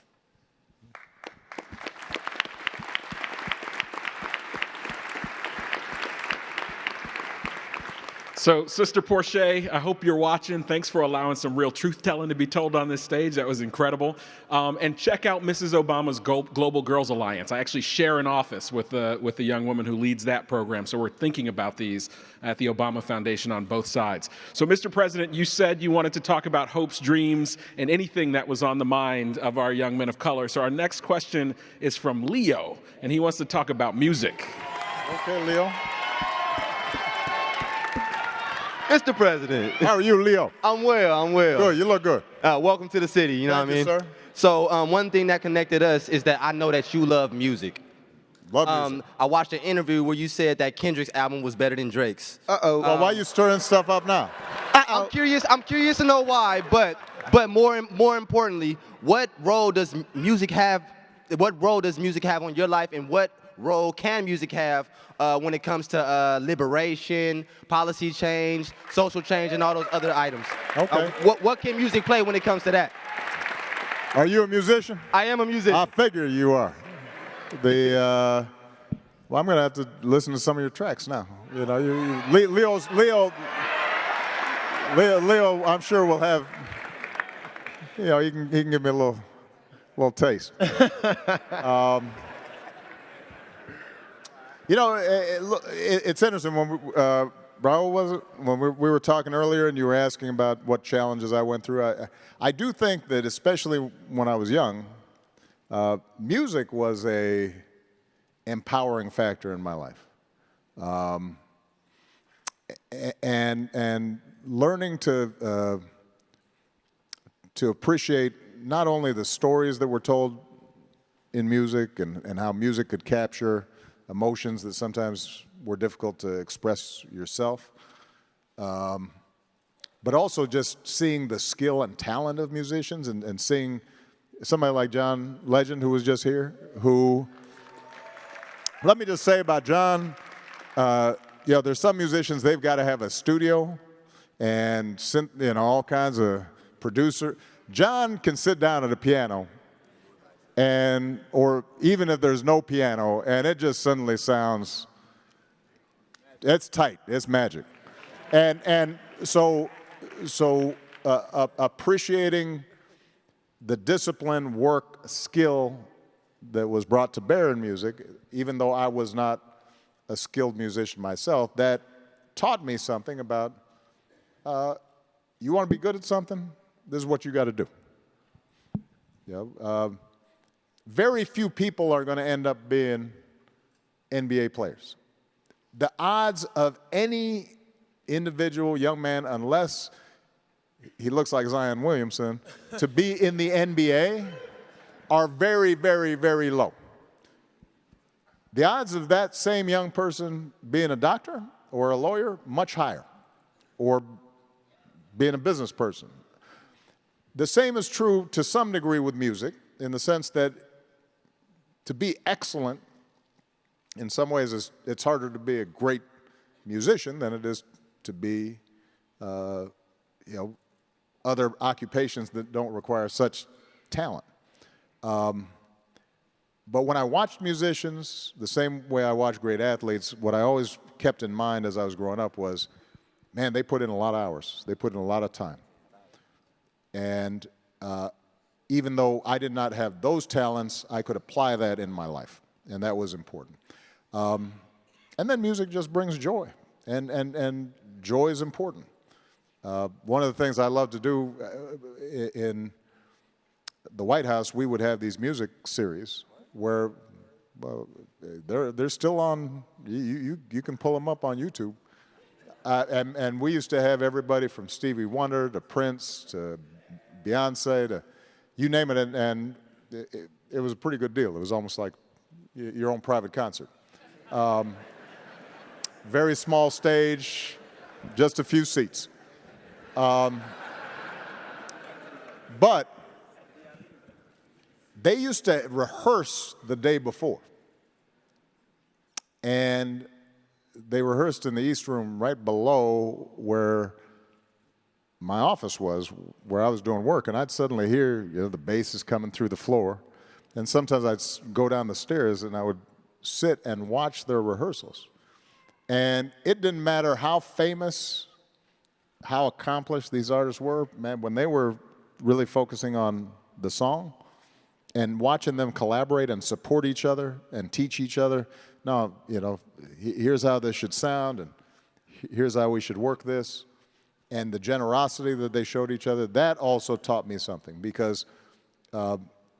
So, Sister Portia, I hope you're watching. Thanks for allowing some real truth-telling to be told on this stage. That was incredible. And check out Mrs. Obama's Global Girls Alliance. I actually share an office with the young woman who leads that program. So we're thinking about these at the Obama Foundation on both sides. So, Mr. President, you said you wanted to talk about hopes, dreams, and anything that was on the mind of our young men of color. So our next question is from Leo, and he wants to talk about music. Okay, Leo. Mr. President. How are you, Leo? I'm well, I'm well. Good, you look good. Welcome to the city, you know what I mean? Thank you, sir. So one thing that connected us is that I know that you love music. Love music. I watched an interview where you said that Kendrick's album was better than Drake's. Well, why are you stirring stuff up now? I'm curious to know why, but more importantly, what role does music have on your life, and what role can music have when it comes to liberation, policy change, social change, and all those other items? Okay. What can music play when it comes to that? Are you a musician? I am a musician. I figure you are. Well, I'm going to have to listen to some of your tracks now. You know, Leo, I'm sure will have, you know, he can give me a little taste. You know, it's interesting when Raul, was it? When we were talking earlier and you were asking about what challenges I went through, I do think that especially when I was young, music was a empowering factor in my life. And learning to appreciate not only the stories that were told in music and how music could capture emotions that sometimes were difficult to express yourself, but also just seeing the skill and talent of musicians and seeing somebody like John Legend, who was just here, who, let me just say about John, there's some musicians, they've got to have a studio and all kinds of producer. John can sit down at a piano, or even if there's no piano, and it just suddenly sounds, it's tight, it's magic. And so appreciating the discipline, work, skill that was brought to bear in music, even though I was not a skilled musician myself, that taught me something about, you want to be good at something, this is what you got to do. Very few people are going to end up being NBA players. The odds of any individual young man, unless he looks like Zion Williamson, to be in the NBA are very, very, very low. The odds of that same young person being a doctor or a lawyer, much higher, or being a business person. The same is true to some degree with music, in the sense that to be excellent, in some ways, it's harder to be a great musician than it is to be, other occupations that don't require such talent. But when I watched musicians, the same way I watched great athletes, what I always kept in mind as I was growing up was, man, they put in a lot of hours. They put in a lot of time. And even though I did not have those talents, I could apply that in my life, and that was important. And then music just brings joy, and joy is important. One of the things I love to do in the White House, we would have these music series where they're still on, you can pull them up on YouTube. And we used to have everybody from Stevie Wonder to Prince to Beyonce to you name it, and it was a pretty good deal. It was almost like your own private concert. Very small stage, just a few seats. But they used to rehearse the day before. And they rehearsed in the East Room right below where my office was, where I was doing work, and I'd suddenly hear, the bass is coming through the floor. And sometimes I'd go down the stairs and I would sit and watch their rehearsals. And it didn't matter how famous, how accomplished these artists were, man, when they were really focusing on the song and watching them collaborate and support each other and teach each other, no, here's how this should sound, and here's how we should work this. And the generosity that they showed each other, that also taught me something, because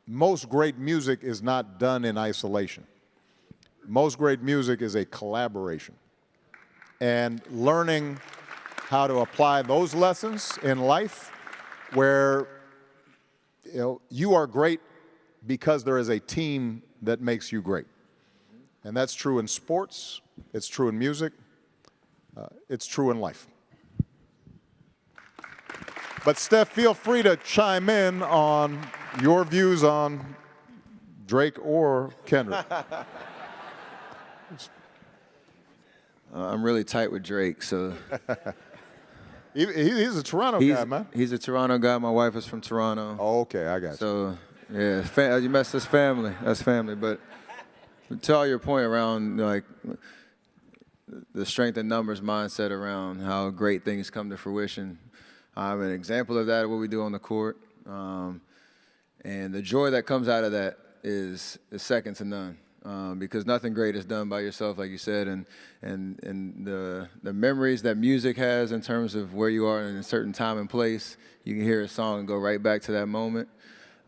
most great music is not done in isolation. Most great music is a collaboration. And learning how to apply those lessons in life, where you are great because there is a team that makes you great. And that's true in sports, it's true in music, it's true in life. But Steph, feel free to chime in on your views on Drake or Kendrick. I'm really tight with Drake, so. He's a Toronto guy, man. He's a Toronto guy. My wife is from Toronto. Oh, okay, I got you. So, yeah, you messed this family. That's family. But to all your point around, like, the strength in numbers mindset around how great things come to fruition, I'm an example of that, what we do on the court. And the joy that comes out of that is second to none. Because nothing great is done by yourself, like you said, and the memories that music has in terms of where you are in a certain time and place. You can hear a song and go right back to that moment.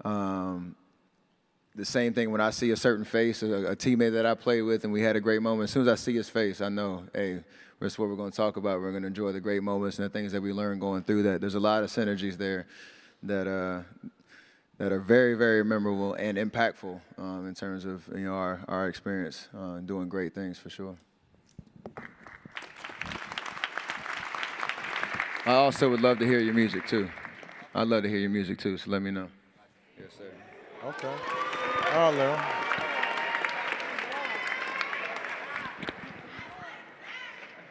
The same thing when I see a certain face, a teammate that I played with and we had a great moment. As soon as I see his face, I know, hey, that's what we're going to talk about. We're going to enjoy the great moments and the things that we learn going through that. There's a lot of synergies there that are very, very memorable and impactful in terms of our experience doing great things for sure. I also would love to hear your music too. I'd love to hear your music too, so let me know. Yes, sir. Okay. All right, Larry.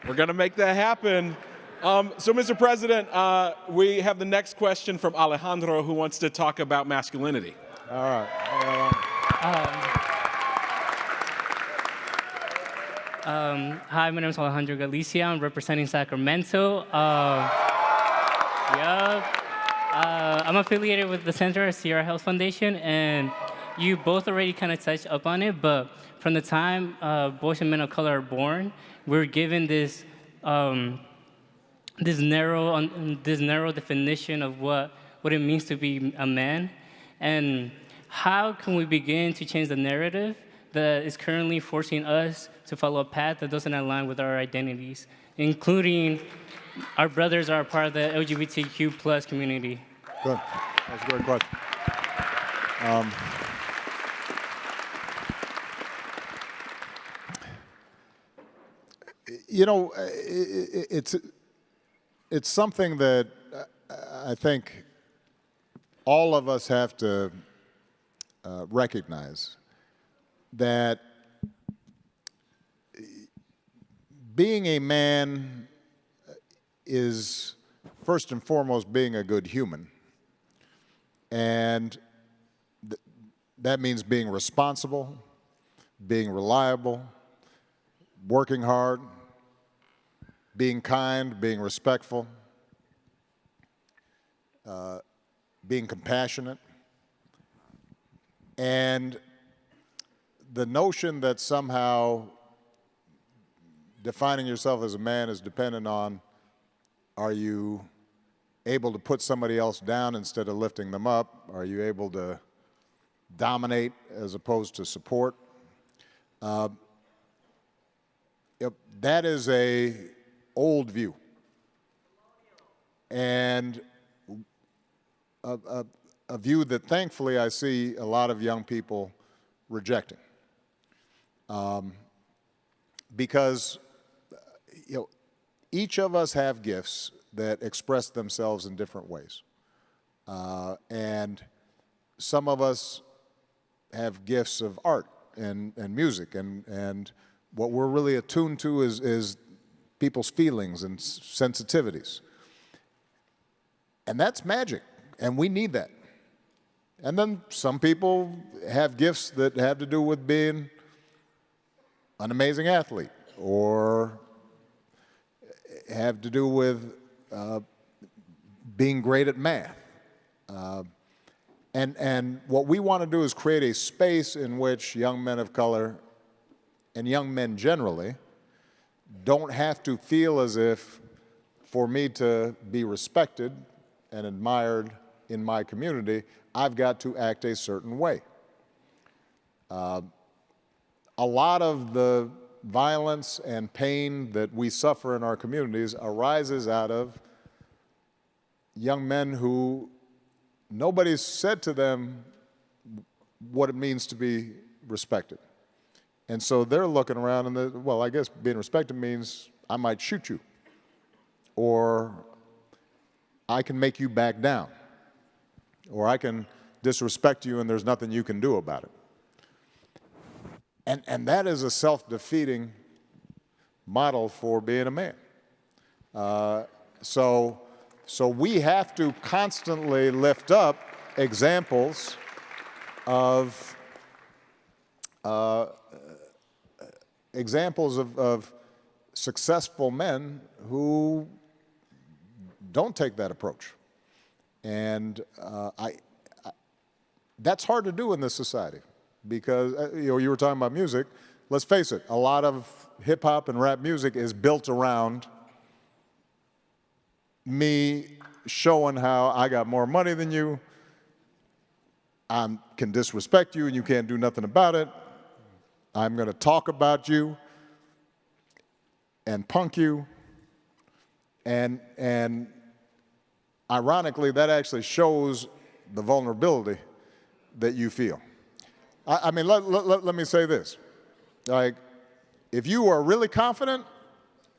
We're going to make that happen. So, Mr. President, we have the next question from Alejandro, who wants to talk about masculinity. All right. Hi, my name is Alejandro Galicia. I'm representing Sacramento. I'm affiliated with the Center of Sierra Health Foundation, and you both already kind of touched up on it, but from the time boys and men of color are born, we're given this this narrow definition of what it means to be a man, and how can we begin to change the narrative that is currently forcing us to follow a path that doesn't align with our identities, including our brothers are a part of the LGBTQ plus community. Good. That's a great question. You know, it's something that I think all of us have to recognize, that being a man is first and foremost being a good human. And that means being responsible, being reliable, working hard, being kind, being respectful, being compassionate. And the notion that somehow defining yourself as a man is dependent on, are you able to put somebody else down instead of lifting them up? Are you able to dominate as opposed to support? That is a old view, and a view that thankfully I see a lot of young people rejecting, because each of us have gifts that express themselves in different ways, and some of us have gifts of art and music, and what we're really attuned to is people's feelings and sensitivities. And that's magic, and we need that. And then some people have gifts that have to do with being an amazing athlete, or have to do with being great at math. And what we want to do is create a space in which young men of color, and young men generally, don't have to feel as if, for me to be respected and admired in my community, I've got to act a certain way. A lot of the violence and pain that we suffer in our communities arises out of young men who nobody's said to them what it means to be respected. And so they're looking around and, well, I guess being respected means I might shoot you, or I can make you back down, or I can disrespect you and there's nothing you can do about it. And that is a self-defeating model for being a man. So we have to constantly lift up examples of successful men who don't take that approach. And that's hard to do in this society, because you were talking about music. Let's face it, a lot of hip-hop and rap music is built around me showing how I got more money than you, I can disrespect you and you can't do nothing about it, I'm going to talk about you and punk you, and ironically, that actually shows the vulnerability that you feel. I mean, let me say this. Like, if you are really confident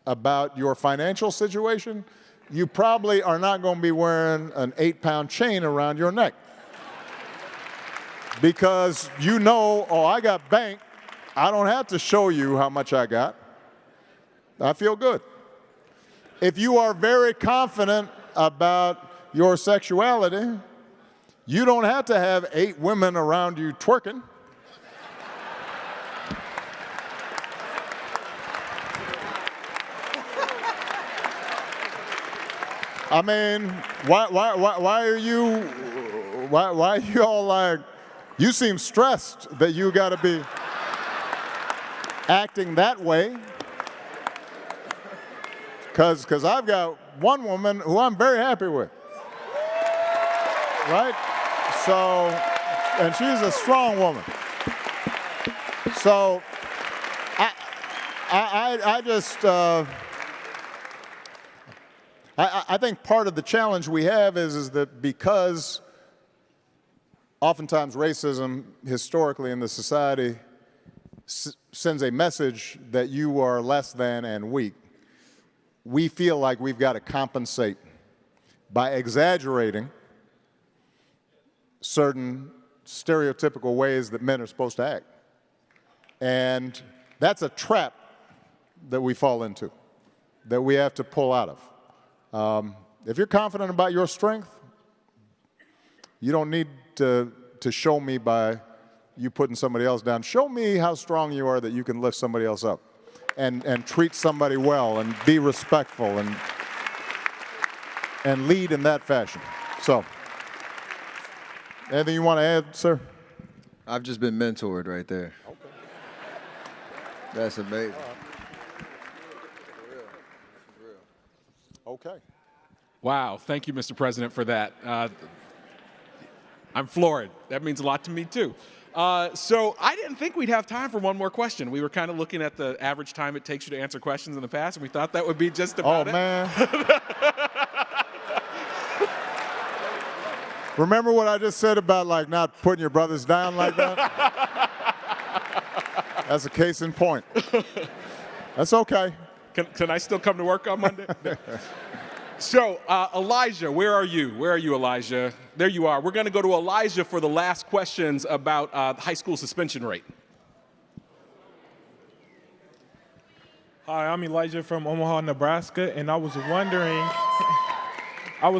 about your financial situation, you probably are not going to be wearing an 8-pound chain around your neck. Because you know, oh, I got bank, I don't have to show you how much I got. I feel good. if you are very confident about your sexuality, you don't have to have 8 women around you twerking. I mean, why are you all like, you seem stressed that you got to be acting that way? Because I've got one woman who I'm very happy with, right? So, and she's a strong woman. So, I just, I think part of the challenge we have is that because oftentimes racism historically in the society sends a message that you are less than and weak, we feel like we've got to compensate by exaggerating certain stereotypical ways that men are supposed to act. And that's a trap that we fall into, that we have to pull out of. If you're confident about your strength, you don't need to show me by you putting somebody else down. Show me how strong you are that you can lift somebody else up and treat somebody well and be respectful and lead in that fashion. So, anything you want to add, sir? I've just been mentored right there. Okay. That's amazing. Okay. Wow, thank you, Mr. President, for that. I'm floored. That means a lot to me, too. So I didn't think we'd have time for one more question. We were kind of looking at the average time it takes you to answer questions in the past, and we thought that would be just about it. Oh, man. Remember what I just said about, like, not putting your brothers down like that? That's a case in point. That's okay. Can I still come to work on Monday? So, Elijah, where are you? Where are you, Elijah? There you are. We're going to go to Elijah for the last questions about the high school suspension rate. Hi, I'm Elijah from Omaha, Nebraska, and I was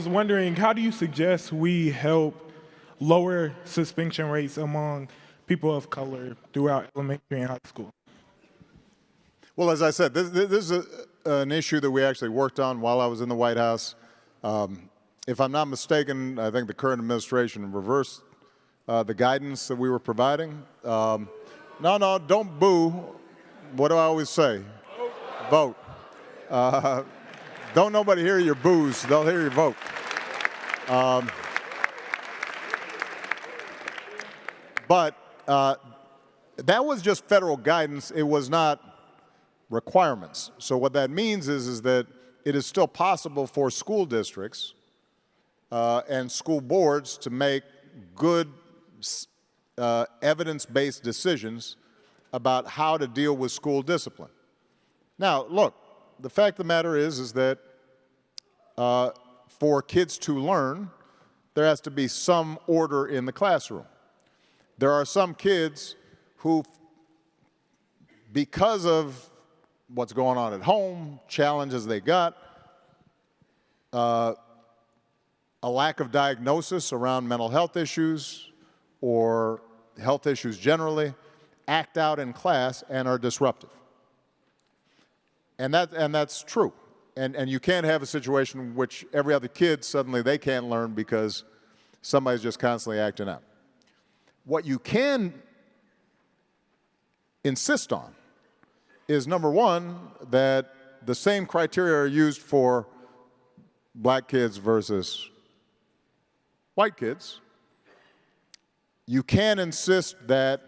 wondering, how do you suggest we help lower suspension rates among people of color throughout elementary and high school? Well, as I said, this is an issue that we actually worked on while I was in the White House. If I'm not mistaken, I think the current administration reversed the guidance that we were providing. No, don't boo. What do I always say? Vote. Don't nobody hear your boos. They'll hear your vote. But that was just federal guidance. It was not requirements. So what that means is that it is still possible for school districts and school boards to make good evidence-based decisions about how to deal with school discipline. Now, look, the fact of the matter is that for kids to learn, there has to be some order in the classroom. There are some kids who, because of what's going on at home, challenges they got, a lack of diagnosis around mental health issues or health issues generally, act out in class and are disruptive. And that's true. And you can't have a situation in which every other kid, suddenly they can't learn because somebody's just constantly acting out. What you can insist on is, number one, that the same criteria are used for black kids versus white kids. You can insist that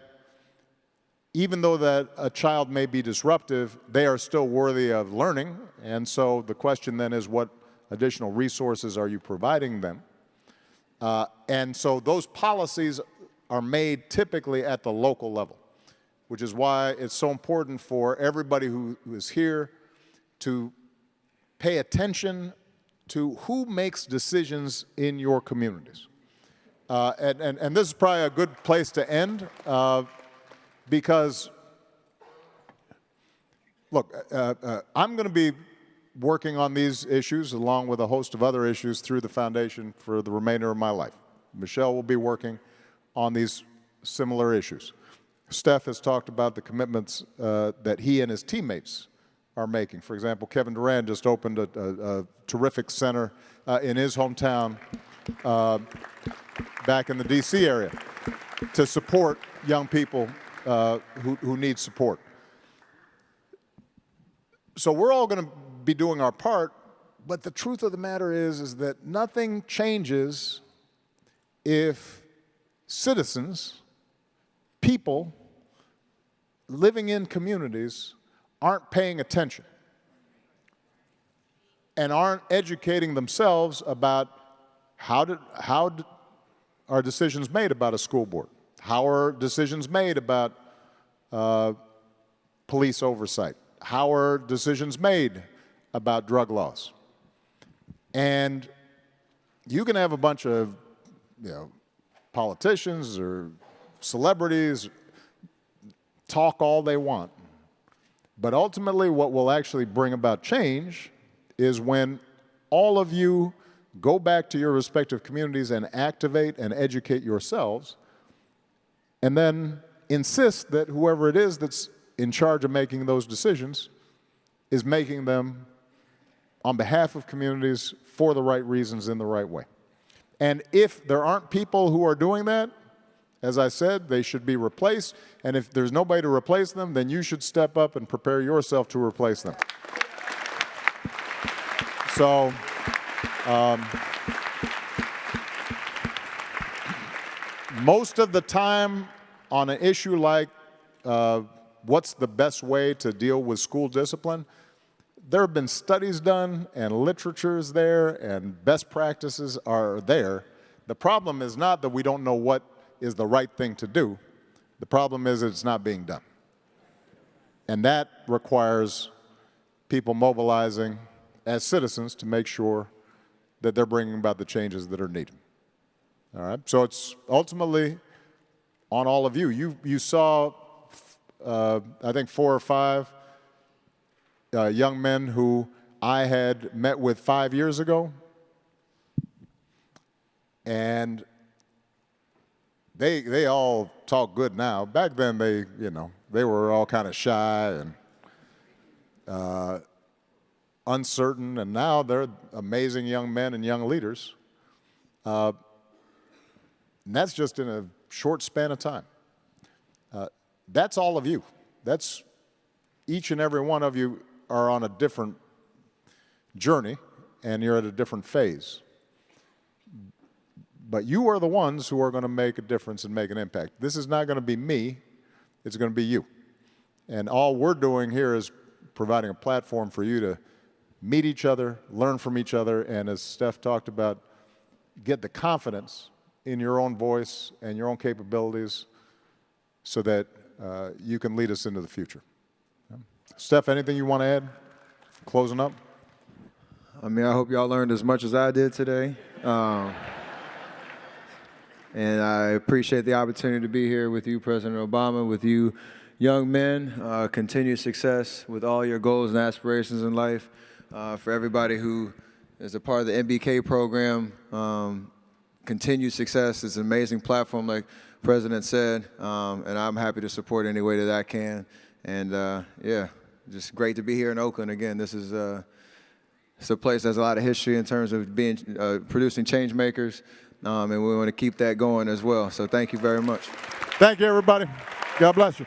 even though that a child may be disruptive, they are still worthy of learning. And so the question then is, what additional resources are you providing them? And so those policies are made typically at the local level, which is why it's so important for everybody who is here to pay attention to who makes decisions in your communities. And this is probably a good place to end because, look, I'm going to be working on these issues along with a host of other issues through the foundation for the remainder of my life. Michelle will be working on these similar issues. Steph has talked about the commitments that he and his teammates are making. For example, Kevin Durant just opened a terrific center in his hometown back in the D.C. area to support young people who need support. So we're all going to be doing our part, but the truth of the matter is that nothing changes if citizens, people living in communities aren't paying attention and aren't educating themselves about how are decisions made about a school board, how are decisions made about police oversight, how are decisions made about drug laws. And you can have a bunch of politicians or celebrities talk all they want, but ultimately what will actually bring about change is when all of you go back to your respective communities and activate and educate yourselves, and then insist that whoever it is that's in charge of making those decisions is making them on behalf of communities for the right reasons in the right way. And if there aren't people who are doing that, as I said, they should be replaced. And if there's nobody to replace them, then you should step up and prepare yourself to replace them. So, most of the time on an issue like what's the best way to deal with school discipline, there have been studies done and literature's there and best practices are there. The problem is not that we don't know what is the right thing to do. The problem is that it's not being done. And that requires people mobilizing as citizens to make sure that they're bringing about the changes that are needed. All right? So it's ultimately on all of you. You saw, I think, 4 or 5 young men who I had met with 5 years ago, and they all talk good now. Back then, they were all kind of shy and uncertain, and now they're amazing young men and young leaders. And that's just in a short span of time. That's all of you. That's each and every one of you are on a different journey, and you're at a different phase. But you are the ones who are going to make a difference and make an impact. This is not going to be me. It's going to be you. And all we're doing here is providing a platform for you to meet each other, learn from each other, and as Steph talked about, get the confidence in your own voice and your own capabilities so that you can lead us into the future. Steph, anything you want to add? Closing up? I mean, I hope y'all learned as much as I did today. And I appreciate the opportunity to be here with you, President Obama, with you young men. Continued success with all your goals and aspirations in life. For everybody who is a part of the MBK program, continued success. It's an amazing platform, like President said, and I'm happy to support any way that I can. And yeah, just great to be here in Oakland. Again, this is it's a place that has a lot of history in terms of being producing change makers. And we want to keep that going as well. So thank you very much. Thank you, everybody. God bless you.